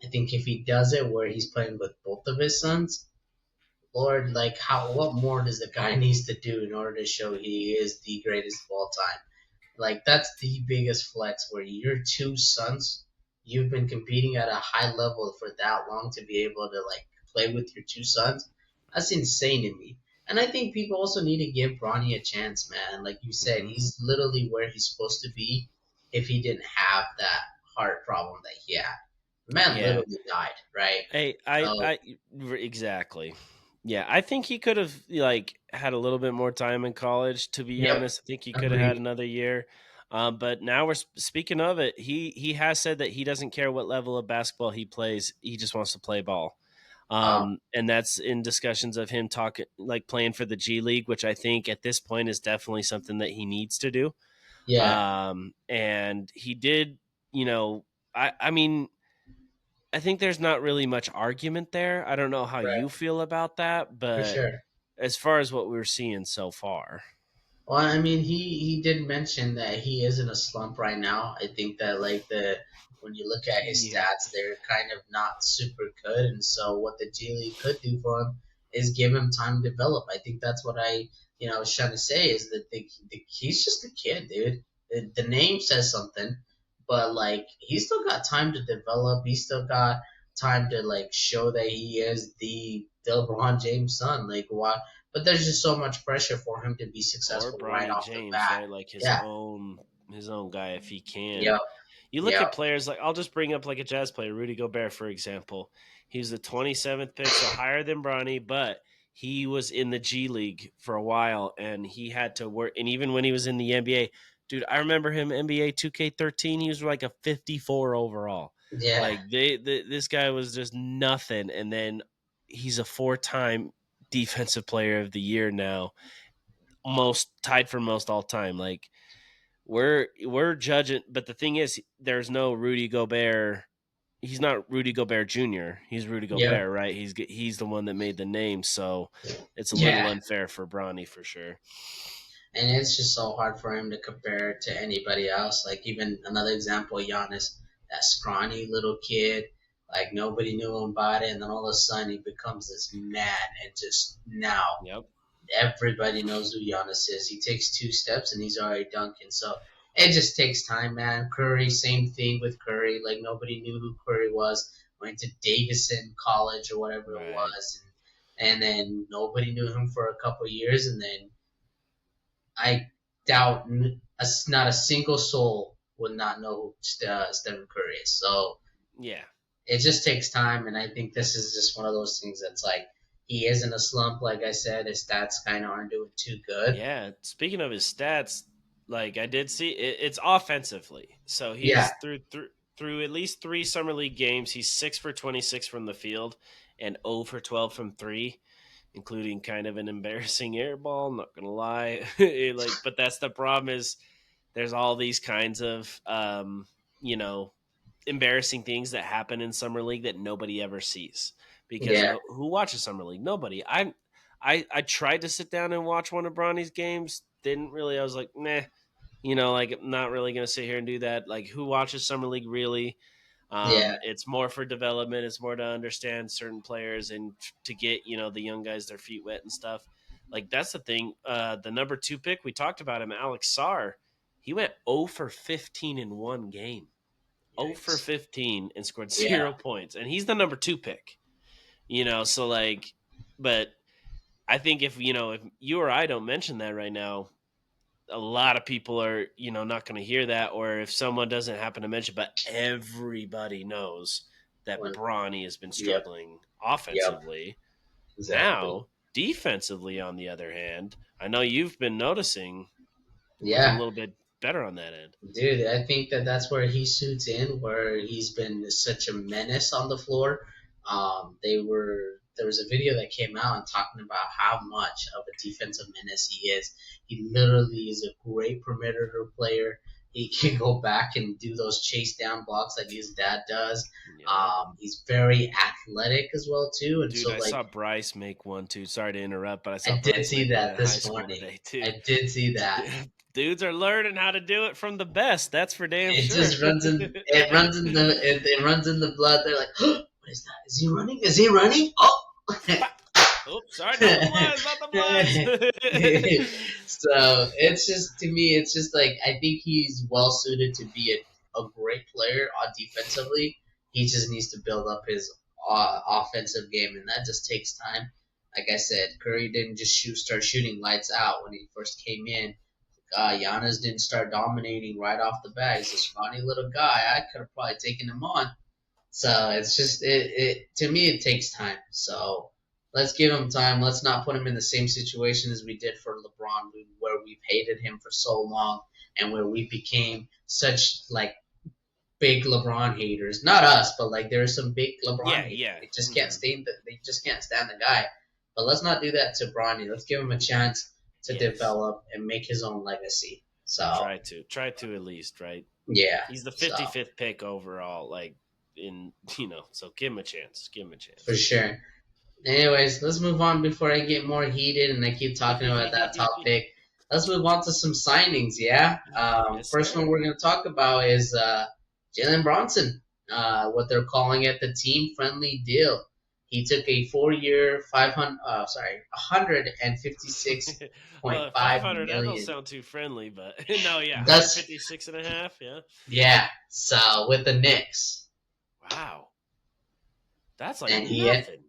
I think if he does it where he's playing with both of his sons, Lord, like what more does the guy needs to do in order to show he is the greatest of all time? Like that's the biggest flex where your two sons, you've been competing at a high level for that long to be able to like play with your two sons. That's insane to me. And I think people also need to give Bronny a chance, man. Like you said, Hmm. he's literally where he's supposed to be if he didn't have that heart problem that he had. The man Yeah. literally died, right? Hey, So exactly. Yeah, I think he could have like had a little bit more time in college. To be yep, honest, I think he could have had agreed. another year. But now speaking of it. He has said that he doesn't care what level of basketball he plays. He just wants to play ball. And that's in discussions of him talking like playing for the G League, which I think at this point is definitely something that he needs to do. Yeah, And he did. You know, I mean, I think there's not really much argument there. I don't know how right, you feel about that, for but sure. as far as what we're seeing so far. Well, I mean, he did mention that he is in a slump right now. I think that like the when you look at his Yeah. stats, they're kind of not super good, and so what the G League could do for him is give him time to develop. I think that's what I was trying to say is that he's just a kid, dude. The name says something, but like he's still got time to develop. He's still got time to like show that he is the LeBron James son. Like why? But there's just so much pressure for him to be Or successful right Bronny off the James, bat. right? Like Yeah. his own guy if he can. Yep. You look Yep. at players like I'll just bring up like a Jazz player, Rudy Gobert, for example. He was the 27th pick, so higher than Bronny, but he was in the G League for a while, and he had to work. And even when he was in the NBA, dude, I remember him NBA 2K13. He was like a 54 overall. Yeah. Like this guy was just nothing, and then he's a four-time defensive player of the year now, most tied for most all time. Like we're judging, but the thing is, there's no Rudy Gobert. He's not Rudy Gobert Jr. He's Rudy Yep. Gobert, right? He's the one that made the name, so it's a little Yeah. unfair for Bronny for sure. And it's just so hard for him to compare to anybody else. Like even another example, Giannis, that scrawny little kid, like nobody knew him about it, and then all of a sudden he becomes this man, and just now Yep. everybody knows who Giannis is. He takes two steps and he's already dunking. So it just takes time, man. Curry, same thing with Curry. Like nobody knew who Curry was. Went to Davison College or whatever it Right. was, and then nobody knew him for a couple of years, and then I doubt not a single soul would not know who Stephen Curry is. So Yeah. it just takes time, and I think this is just one of those things that's like He is in a slump, like I said. His stats kind of aren't doing too good. Yeah, speaking of his stats, like I did see, it's offensively. So Yeah, he's through at least 3 summer league games. He's 6 for 26 from the field and 0 for 12 from three, including kind of an embarrassing air ball. I'm not gonna lie, like, but that's the problem is there's all these kinds of you know embarrassing things that happen in summer league that nobody ever sees because yeah, no, who watches summer league? Nobody. I tried to sit down and watch one of Bronny's games. Didn't really. I was like, nah. Like I'm not really gonna sit here and do that. Like, who watches summer league really? yeah. It's more for development. It's more to understand certain players and to get the young guys their feet wet and stuff. Like that's the thing. The number 2 pick we talked about him, Alex Sarr. He went 0 for 15 in one game. 0 for Yikes. 15 and scored Yeah, 0 points, and he's the number 2 pick. So like, but I think if you or I don't mention that right now, a lot of people are not going to hear that, or if someone doesn't happen to mention, but everybody knows that when, Bronny has been yep, struggling yep, offensively. exactly. Now, defensively, on the other hand, I know you've been noticing looking a Yeah, little bit better on that end. dude, I think that's where he suits in, where he's been such a menace on the floor. There was a video that came out and talking about how much of a defensive menace he is. He literally is a great perimeter player. He can go back and do those chase down blocks like his dad does. Yep. He's very athletic as well too, and Dude, so I like saw Bryce make one too. Sorry to interrupt, but I saw I did Bryce see make one that in high this school morning. today too. I did see that. Dudes are learning how to do it from the best. That's for damn It sure. just runs in. It runs in the blood. They're like, oh, what is that? Is he running? Is he running? Oh. Oops, sorry, not the Bloods, not the Bloods. So it's just to me, it's just like I think he's well suited to be a great player on defensively. He just needs to build up his offensive game, and that just takes time. Like I said, Curry didn't just start shooting lights out when he first came in. Giannis didn't start dominating right off the bat. He's a scrawny little guy. I could have probably taken him on. So it's just it to me it takes time. So let's give him time. Let's not put him in the same situation as we did for LeBron, where we've hated him for so long and where we became such like big LeBron haters. Not us, but like there are some big LeBron Yeah, haters. yeah. They just can't stand they just can't stand the guy. But let's not do that to Bronny. Let's give him a chance to Yes. develop and make his own legacy. So Try to at least, right? yeah, He's the so 55th pick overall, like so give him a chance. Give him a for chance. sure. Anyways, let's move on before I get more heated and I keep talking about that top pick. Let's move on to some signings, yeah? Yes, First one sir. we're going to talk about is Jalen Bronson, what they're calling it the team-friendly deal. He took a 4-year, 156.5 Well, 500, that don't million. sound too friendly, but no, yeah, That's 156 and a half, yeah. yeah. So with the Knicks, Wow. That's like and nothing.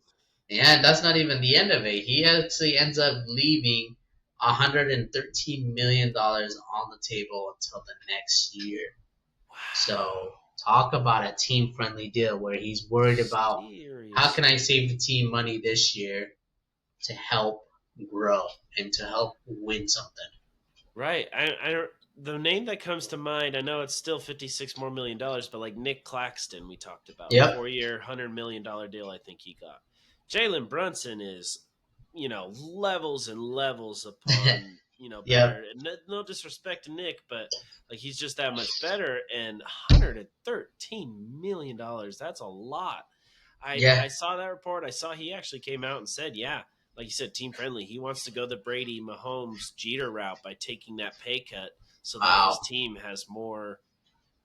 yeah, that's not even the end of it. He actually ends up leaving $113 million on the table until the next year. Wow. So talk about a team-friendly deal where he's worried about how can I Seriously. save the team money this year to help grow and to help win something. Right. The name that comes to mind, I know it's still $56 more million, but like Nick Claxton, we talked about Yep. 4-year, $100 million deal. I think he got. Jalen Brunson is, levels and levels upon, Yep. better. And no disrespect to Nick, but like he's just that much better. And $113 million, that's a lot. Yeah. I saw that report. I saw he actually came out and said, yeah, like you said, team friendly. He wants to go the Brady, Mahomes, Jeter route by taking that pay cut so that his Wow. team has more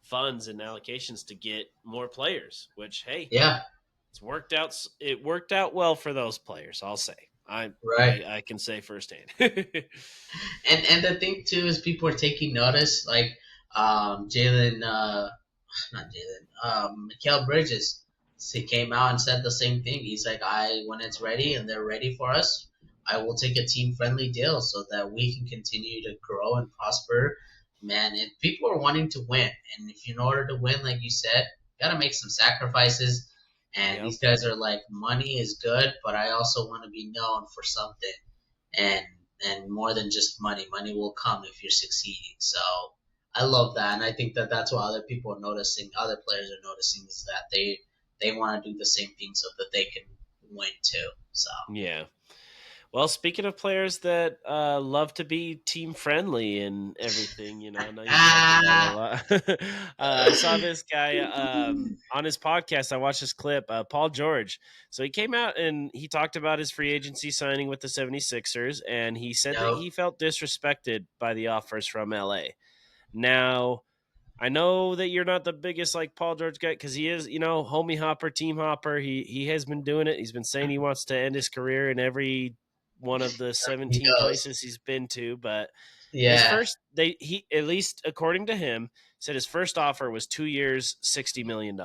funds and allocations to get more players. Which, hey, Yeah. it's worked out. It worked out well for those players. I'll say. Right. I can say firsthand. And the thing too is people are taking notice. Like Jalen, not Jalen, Mikael Bridges. He came out and said the same thing. He's like, when it's ready and they're ready for us, I will take a team friendly deal so that we can continue to grow and prosper. Man, if people are wanting to win, and if in order to win, like you said, you gotta make some sacrifices. And Yep. these guys are like, money is good, but I also want to be known for something. And more than just money. Money will come if you're succeeding. So I love that, and I think that that's what other people are noticing. Other players are noticing is that they want to do the same thing so that they can win too. So Yeah. Well, speaking of players that love to be team friendly and everything, I know you talk about it a lot. I saw this guy on his podcast. I watched this clip, Paul George. So he came out and he talked about his free agency signing with the 76ers, and he said that no, he felt disrespected by the offers from LA. Now, I know that you're not the biggest like Paul George guy because he is, homie hopper, team hopper. He has been doing it. He's been saying he wants to end his career in every one of the he 17 knows. places he's been to. But his Yeah. first, he at least according to him said his first offer was 2 years, $60 million.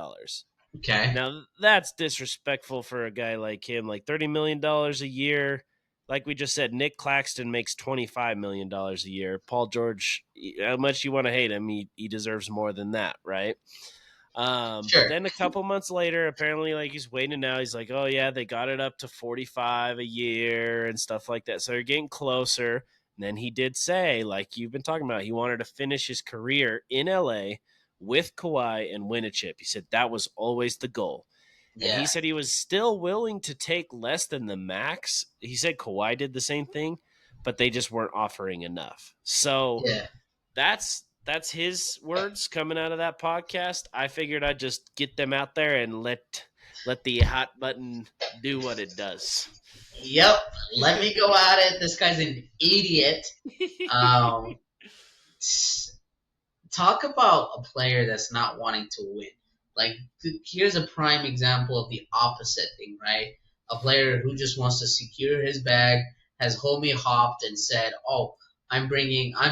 Okay. Now that's disrespectful for a guy like him. Like $30 million a year. Like we just said, Nick Claxton makes $25 million a year. Paul George, how much you want to hate him, he deserves more than that, right? But Sure. then a couple months later, apparently, like he's waiting now. He's like, "Oh yeah, they got it up to 45 a year and stuff like that." So they're getting closer. And then he did say, like you've been talking about, he wanted to finish his career in LA with Kawhi and win a chip. He said that was always the goal. And he Yeah. said he was still willing to take less than the max. He said Kawhi did the same thing, but they just weren't offering enough. So Yeah. that's his words coming out of that podcast. I figured I'd just get them out there and let the hot button do what it does. Yep. Let me go at it. This guy's an idiot. Um, Talk about a player that's not wanting to win. Like, here's a prime example of the opposite thing, right? A player who just wants to secure his bag has homie hopped and said, "Oh, I'm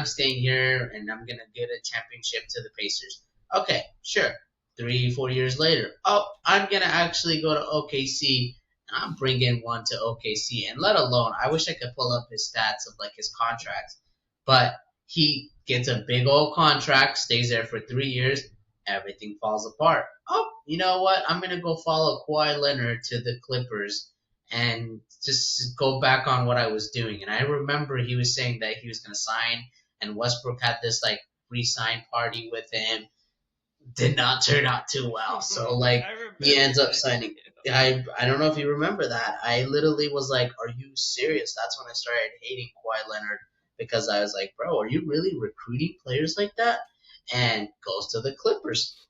staying here, and I'm gonna get a championship to the Pacers." Okay, sure. 3, 4 years later, oh, I'm gonna actually go to OKC. And I'm bringing one to OKC, and let alone, I wish I could pull up his stats of like his contracts, but he gets a big old contract, stays there for 3 years, everything falls apart. Oh, you know what? I'm gonna go follow Kawhi Leonard to the Clippers and just go back on what I was doing. And I remember he was saying that he was gonna sign, and Westbrook had this like re-sign party with him. Did not turn out too well. So like he ends up signing. I don't know if you remember that. I literally was like, "Are you serious?" That's when I started hating Kawhi Leonard because I was like, "Bro, are you really recruiting players like that?" And goes to the Clippers.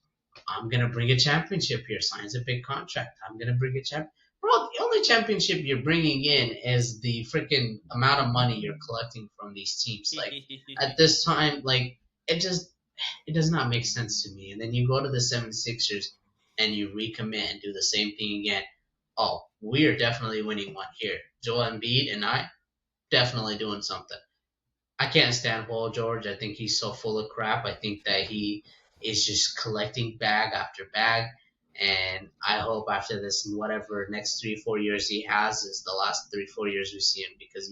I'm gonna bring a championship here. Signs a big contract. I'm gonna bring a champ. Bro, the only championship you're bringing in is the freaking amount of money you're collecting from these teams. Like at this time, like it just it does not make sense to me. And then you go to the 76ers and you recommit and do the same thing again. Oh, we are definitely winning one here. Joel Embiid and I definitely doing something. I can't stand Paul George. I think he's so full of crap. I think that he is just collecting bag after bag. And I hope after this, whatever next 3, 4 years he has is the last 3, 4 years we see him because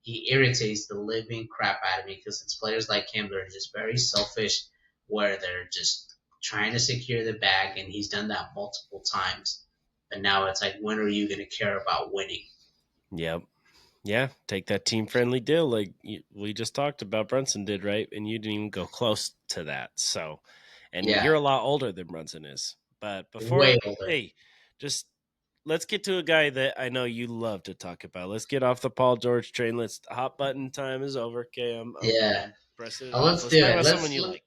he irritates the living crap out of me because it's players like him that are just very selfish, where they're just trying to secure the bag, and he's done that multiple times. But now it's like, when are you going to care about winning? Yep. Yeah, take that team friendly deal like we just talked about Brunson did, right? And you didn't even go close to that. So, and Yeah, you're a lot older than Brunson is. But way before, older. hey, just let's get to a guy that I know you love to talk about. Let's get off the Paul George train. Hot button time is over. Okay, Yeah, I'm pressing it off. let's Let's do talk it. about someone you like.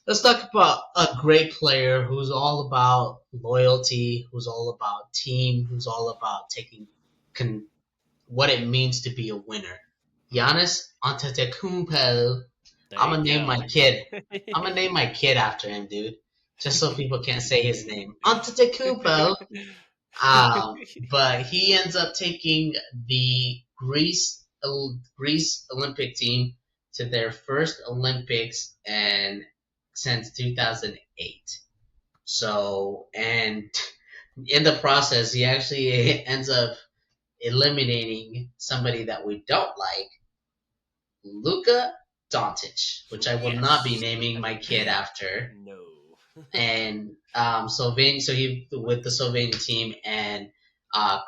Let's talk about a great player who's all about loyalty, who's all about team, who's all about taking what it means to be a winner. Giannis Antetokounmpo. There I'm you gonna name go. my kid. I'm gonna name my kid after him, dude. Just so people can't say his name. Antetokounmpo. But he ends up taking the Greece Olympic team to their first Olympics and since 2008. So, and in the process, he actually ends up eliminating somebody that we don't like, Luka Doncic, which I will not be Yes. naming my kid after. No. and Slovenia. So he with the Slovenia team and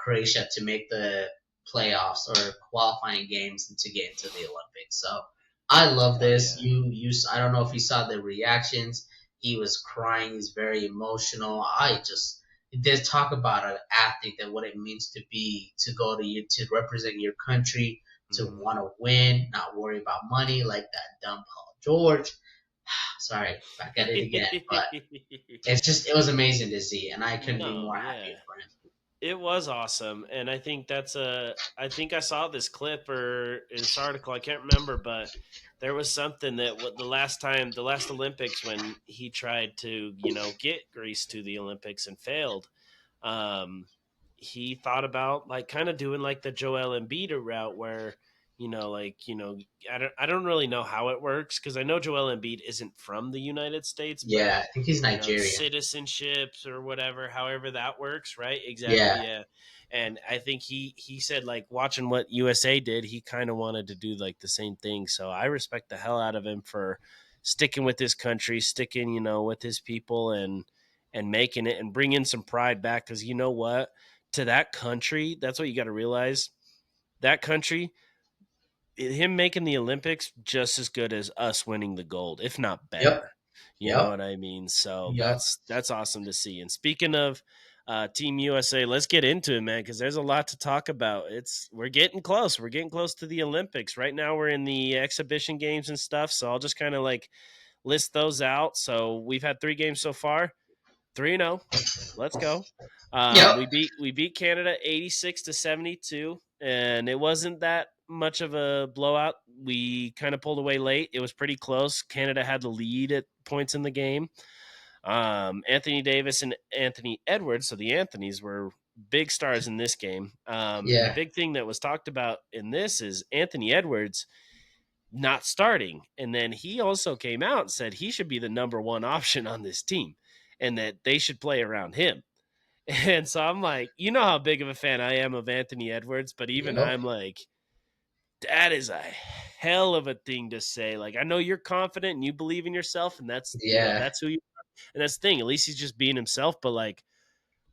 Croatia to make the playoffs or qualifying games to get into the Olympics. So I love Hell this. yeah. I don't know if you saw the reactions. He was crying. He's very emotional. I just did talk about an athlete and what it means to be to go to represent your country, to Mhm. want to win, not worry about money like that dumb Paul George. Sorry, back at it again, but it was amazing to see, and I couldn't be No, more happy yeah. for him. It was awesome, and I think I think I saw this clip or this article. I can't remember, but there was something that the last Olympics when he tried to get Greece to the Olympics and failed. Um, he thought about like kind of doing like the Joel Embiid route where I don't really know how it works because I know Joel Embiid isn't from the United States, but Yeah, I think he's Nigerian. citizenships or whatever, however that works, right? Yeah, Exactly, yeah. And I think he said like watching what USA did, he kind of wanted to do like the same thing. So I respect the hell out of him for sticking with his country, sticking with his people, and making it and bringing some pride back. Because you know what, to that country, that's what you got to realize. That country, him making the Olympics just as good as us winning the gold, if not yep, better. You know yep, what I mean? So yep. that's awesome to see. And speaking of Team USA, let's get into it, man, because there's a lot to talk about. We're getting close. We're getting close to the Olympics. Right now, we're in the exhibition games and stuff. So I'll just kind of like list those out. So we've had 3 games so far. 3-0. Let's go. Yep. We beat Canada 86-72, and it wasn't that much of a blowout. We kind of pulled away late. It was pretty close. Canada had the lead at points in the game. Anthony Davis and Anthony Edwards, so the Anthonys were big stars in this game. And the Yeah. big thing that was talked about in this is Anthony Edwards not starting. And then he also came out and said he should be the number one option on this team and that they should play around him. And so I'm like, you know how big of a fan I am of Anthony Edwards, but even Yep. I'm like, that is a hell of a thing to say. Like, I know you're confident and you believe in yourself, and Yeah. that's who you are. And that's the thing. At least he's just being himself. But like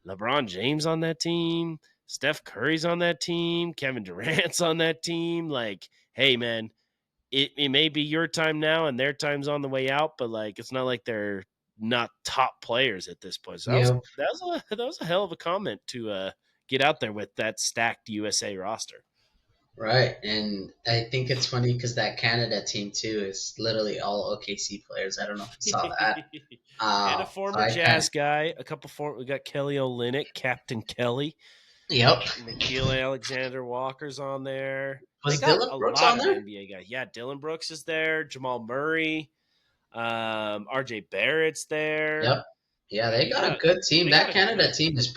LeBron James on that team, Steph Curry's on that team, Kevin Durant's on that team. Like, hey man, it may be your time now and their time's on the way out, but like it's not like they're not top players at this point. So Yep. that was a hell of a comment to get out there with that stacked USA roster. Right. And I think it's funny because that Canada team too is literally all OKC players. I don't know if you saw that. And a So former I kind Jazz guy, we got Kelly Olynyk, Captain Kelly, yep. Nikhil Alexander Walker's on there. They Was got Dylan a Brooks lot on of there? NBA guys. Yeah, Dylan Brooks is there, Jamal Murray, RJ Barrett's there. Yep. Yeah, Man, they got a good team. they got That a Canada good team is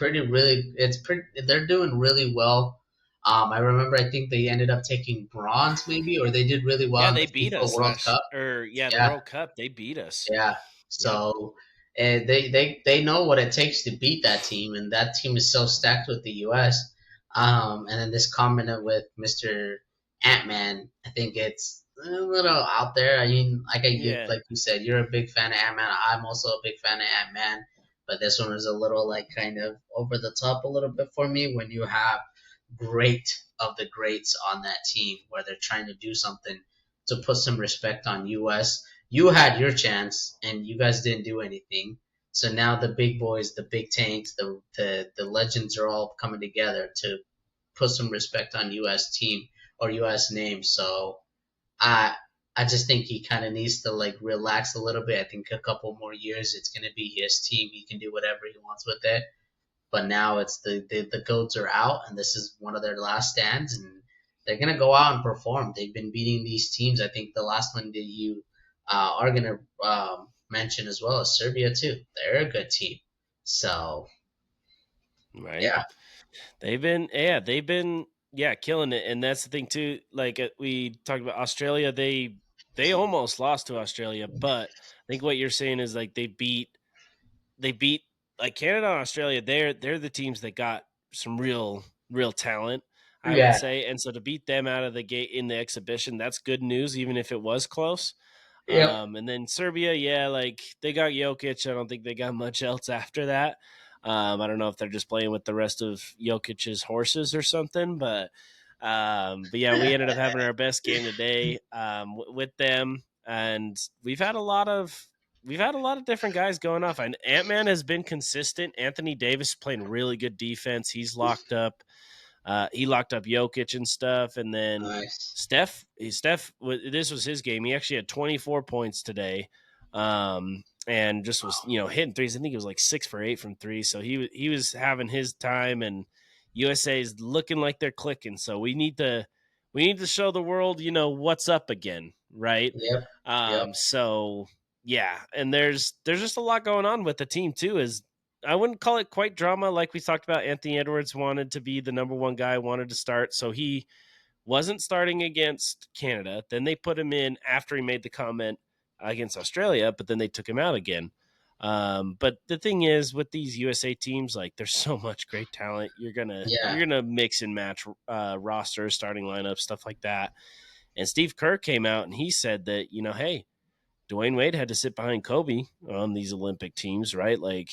they're doing really well. I remember I think they ended up taking bronze maybe, or they did really well Yeah, in they the beat FIFA us World Cup. the Yeah, World Cup. They beat us. yeah. Yep. So they know what it takes to beat that team, and that team is so stacked with the U.S. And then this comment with Mr. Ant Man, I think it's a little out there. I mean, Yeah. like you said, you're a big fan of Ant Man. I'm also a big fan of Ant Man, but this one was a little like kind of over the top a little bit for me when you have great of the greats on that team where they're trying to do something to put some respect on US. You had your chance and you guys didn't do anything. So now the big boys, the big tanks, the legends are all coming together to put some respect on US team or US name. So I I just think he kind of needs to like relax a little bit. I think a couple more years it's going to be his team. He can do whatever he wants with it. But now it's the goats are out, and this is one of their last stands, and they're gonna go out and perform. They've been beating these teams. I think the last one that you are gonna mention as well is Serbia too. They're a good team. So Right. yeah, They've been killing it, and that's the thing too. Like we talked about Australia, they almost lost to Australia, but I think what you're saying is like they beat like Canada and Australia. They're the teams that got some real talent, I would yeah, say, and so to beat them out of the gate in the exhibition, that's good news, even if it was close. Yep. And then Serbia, yeah, like they got Jokic. I don't think they got much else after that. I don't know if they're just playing with the rest of Jokic's horses or something, but yeah, we ended up having our best game today with them, and we've had a lot of different guys going off. And Ant Man has been consistent. Anthony Davis playing really good defense. He's locked up. He locked up Jokic and stuff, and then Nice. Steph. This was his game. He actually had 24 points today, and just was hitting threes. I think it was like 6 for 8 from three. So he was having his time, and USA is looking like they're clicking. So we need to show the world what's up again, right? Yep. Yep. So yeah, and there's just a lot going on with the team too. Is I wouldn't call it quite drama like we talked about. Anthony Edwards wanted to be the number one guy, wanted to start, so he wasn't starting against Canada. Then they put him in after he made the comment against Australia, but then they took him out again. But the thing is, with these USA teams, like there's so much great talent. You're Yeah. gonna mix and match rosters, starting lineups, stuff like that. And Steve Kerr came out and he said that hey, Dwayne Wade had to sit behind Kobe on these Olympic teams, right? Like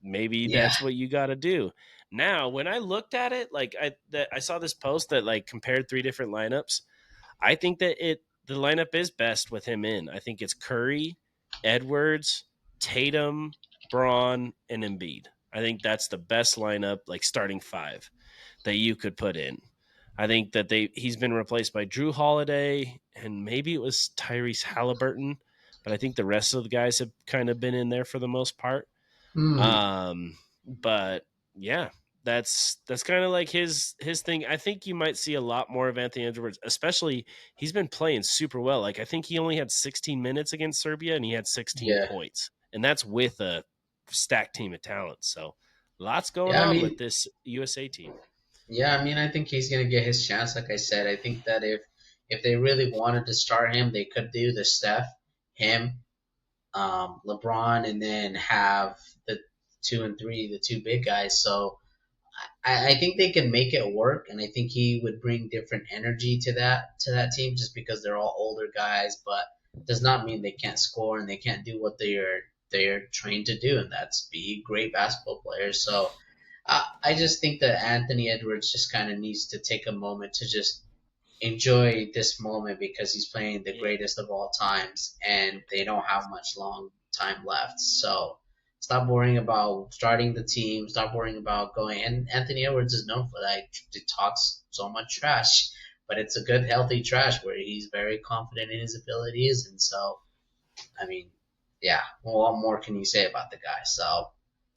maybe Yeah. that's what you got to do. Now, when I looked at it, like I saw this post that like compared 3 different lineups. I think that the lineup is best with him in. I think it's Curry, Edwards, Tatum, Braun, and Embiid. I think that's the best lineup, like starting 5 that you could put in. I think that he's been replaced by Drew Holiday and maybe it was Tyrese Halliburton, but I think the rest of the guys have kind of been in there for the most part. Hmm. But yeah, that's kind of like his thing. I think you might see a lot more of Anthony Edwards, especially he's been playing super well. Like I think he only had 16 minutes against Serbia and he had 16 Yeah. points, and that's with a stacked team of talent. So lots going Yeah. I on with mean, this USA team. yeah. I mean, I think he's gonna get his chance. Like I said, I think that if they really wanted to start him, they could do the Steph, him, LeBron, and then have the 2 and 3, the 2 big guys. So I think they can make it work, and I think he would bring different energy to that team just because they're all older guys, but does not mean they can't score and they can't do what they're trained to do, and that's be great basketball players. So I just think that Anthony Edwards just kind of needs to take a moment to just enjoy this moment because he's playing the greatest of all times, and they don't have much long time left. So stop worrying about starting the team. Stop worrying about going. And Anthony Edwards is known for that. He talks so much trash, but it's a good, healthy trash where he's very confident in his abilities. And so, I mean, yeah, well, what more can you say about the guy? So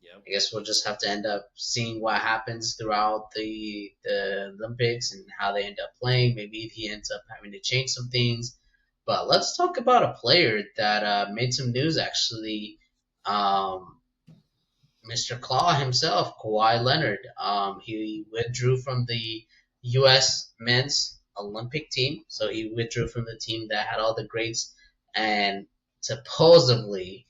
Yep. I guess we'll just have to end up seeing what happens throughout the Olympics and how they end up playing. Maybe if he ends up having to change some things. But let's talk about a player that made some news actually. Mr. Claw himself, Kawhi Leonard. He withdrew from the U.S. men's Olympic team, so he withdrew from the team that had all the greats, and supposedly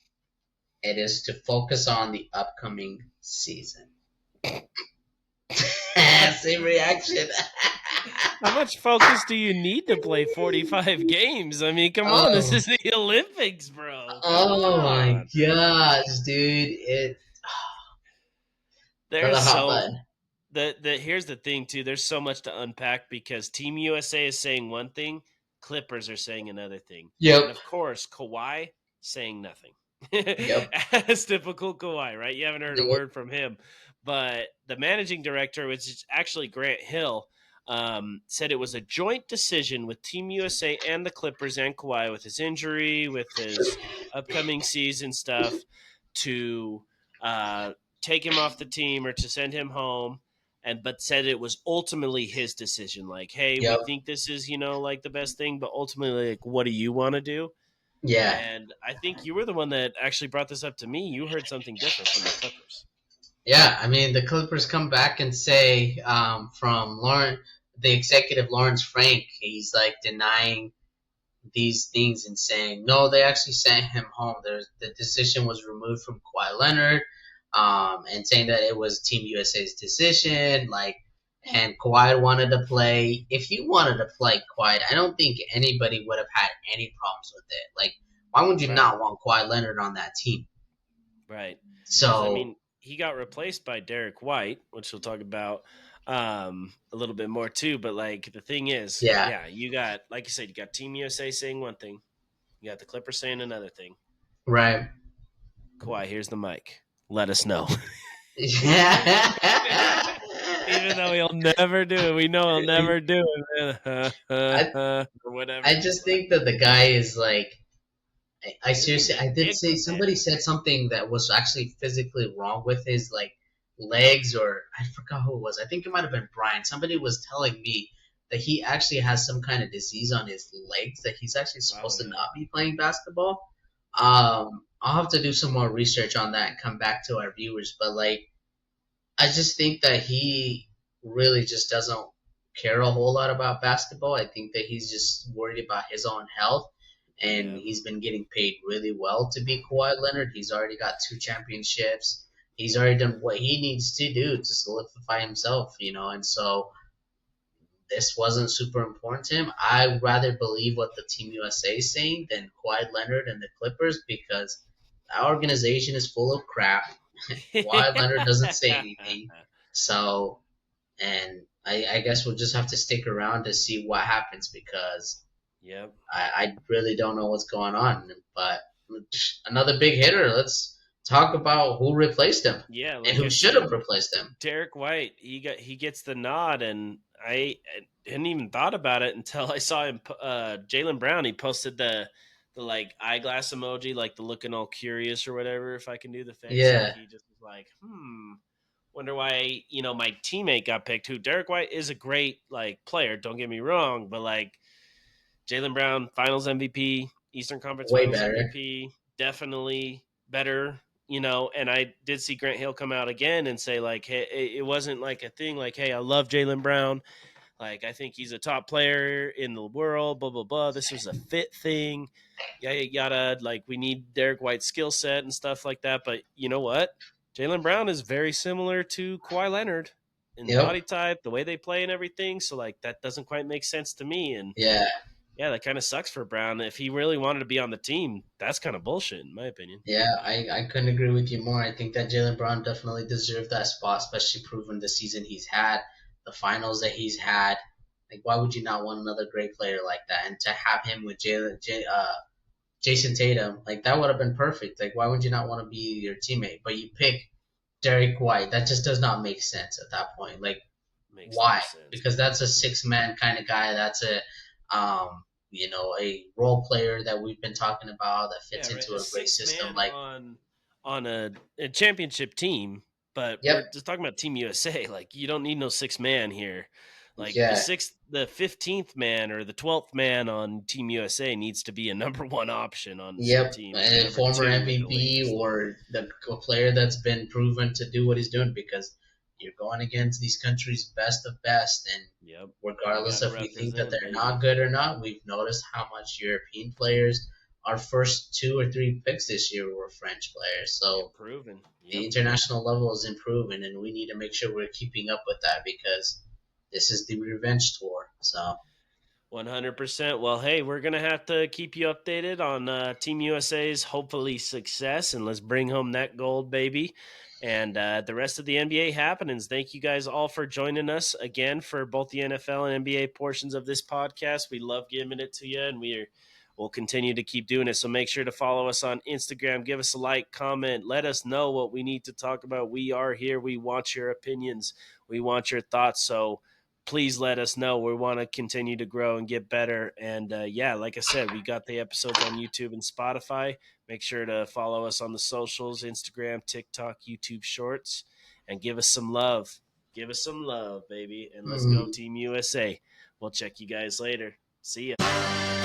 it is to focus on the upcoming season. Same reaction. How much focus do you need to play 45 games? I mean, come on, this is the Olympics, bro. Come Oh my on. gosh, dude! There's Another hot so button. here's the thing too. There's so much to unpack because Team USA is saying one thing, Clippers are saying another thing, and Yep. of course Kawhi saying nothing. Yep. As typical Kawhi, right? You haven't heard a Yep. word from him, but the managing director, which is actually Grant Hill, said it was a joint decision with Team USA and the Clippers and Kawhi with his injury, with his upcoming season stuff, to take him off the team or to send him home. But said it was ultimately his decision. Like, hey, we Yep. think this is like the best thing, but ultimately, like, what do you want to do? Yeah. And I think you were the one that actually brought this up to me. You heard something different from the Clippers. Yeah, I mean, the Clippers come back and say from the executive Lawrence Frank, he's like denying these things and saying, no, they actually sent him home. The decision was removed from Kawhi Leonard, and saying that it was Team USA's decision. And Kawhi wanted to play. If you wanted to play Kawhi, I don't think anybody would have had any problems with it. Like, Why would you Right. not want Kawhi Leonard on that team? Right. Because I So mean, he got replaced by Derek White, which we'll talk about a little bit more too. But like the thing is, yeah, yeah, you got like you said, you got Team USA saying one thing, you got the Clippers saying another thing. right. Kawhi, here's the mic. Let us know. I Even though he'll never do it, we know he'll never do it, or I whatever. just think that the guy is like I You're gonna seriously, I get did kicked say with that. somebody said something that was actually physically wrong with his like legs, or I forgot who it was. I think it might have been Brian. Somebody was telling me that he actually has some kind of disease on his legs that he's actually Oh supposed to yeah. not be playing basketball. I'll have to do some more research on that and come back to our viewers. But like, I just think that he really just doesn't care a whole lot about basketball. I think that he's just worried about his own health, and Yep. he's been getting paid really well to be Kawhi Leonard. He's already got 2 championships. He's already done what he needs to do to solidify himself, and so this wasn't super important to him. I rather believe what the Team USA is saying than Kawhi Leonard and the Clippers because our organization is full of crap. Kawhi Leonard doesn't say anything. So, and I guess we'll just have to stick around to see what happens because Yep. I really don't know what's going on. But another big hitter. Let's talk about who replaced him Yeah, and like who I should said, have replaced him. Derek White, he gets the nod, and I hadn't even thought about it until I saw him. Jalen Brown, he posted the like eyeglass emoji, like the looking all curious or whatever. If I can do the face, like Yeah, he just was like, wonder why my teammate got picked. Who Derek White is a great like player. Don't get me wrong, but like Jalen Brown, Finals MVP, Eastern Conference way Finals better. MVP, definitely better. And I did see Grant Hill come out again and say like, hey, it wasn't like a thing like, hey, I love Jalen Brown. Like, I think he's a top player in the world, blah, blah, blah. This was a fit thing. Yada, yada. Like, we need Derek White's skill set and stuff like that. But you know what? Jalen Brown is very similar to Kawhi Leonard in Yep. body type, the way they play and everything. So, like, that doesn't quite make sense to me. And Yeah. yeah, that kind of sucks for Brown. If he really wanted to be on the team, that's kind of bullshit, in my opinion. Yeah, I couldn't agree with you more. I think that Jalen Brown definitely deserved that spot, especially proving the season he's had, the finals that he's had. Like, why would you not want another great player like that? And to have him with Jason Tatum, like that would have been perfect. Like, why would you not want to be your teammate? But you pick Derek White. That just does not make sense at that point. Like, Makes no why? sense, Because man. that's a 6 man kind of guy. That's a role player that we've been talking about that Yeah, fits right. into A a great six system. man Like, on a championship team, but we're yep, just talking about Team USA. Like you don't need no 6 man here. Like yeah, the 15th man or the 12th man on Team USA needs to be a number one option on some yep, teams and a number former two in the MVP league. So or a player that's been proven to do what he's doing because you're going against these countries' best of best, and yep, you regardless got to if we think that represent, they're baby. not good or not, we've noticed how much European players, our first 2 or 3 picks this year were French players. So Improving. the Yep. international level is improving, and we need to make sure we're keeping up with that because this is the revenge tour. So 100%. Well, hey, we're going to have to keep you updated on Team USA's hopefully success, and let's bring home that gold, baby. And the rest of the NBA happenings. Thank you guys all for joining us again for both the NFL and NBA portions of this podcast. We love giving it to you, and we'll continue to keep doing it. So make sure to follow us on Instagram. Give us a like, comment. Let us know what we need to talk about. We are here. We want your opinions. We want your thoughts. So please let us know. We want to continue to grow and get better. And yeah, like I said, we got the episodes on YouTube and Spotify. Make sure to follow us on the socials, Instagram, TikTok, YouTube Shorts, and give us some love. Give us some love, baby. And let's go, mm, Team USA. We'll check you guys later. See ya.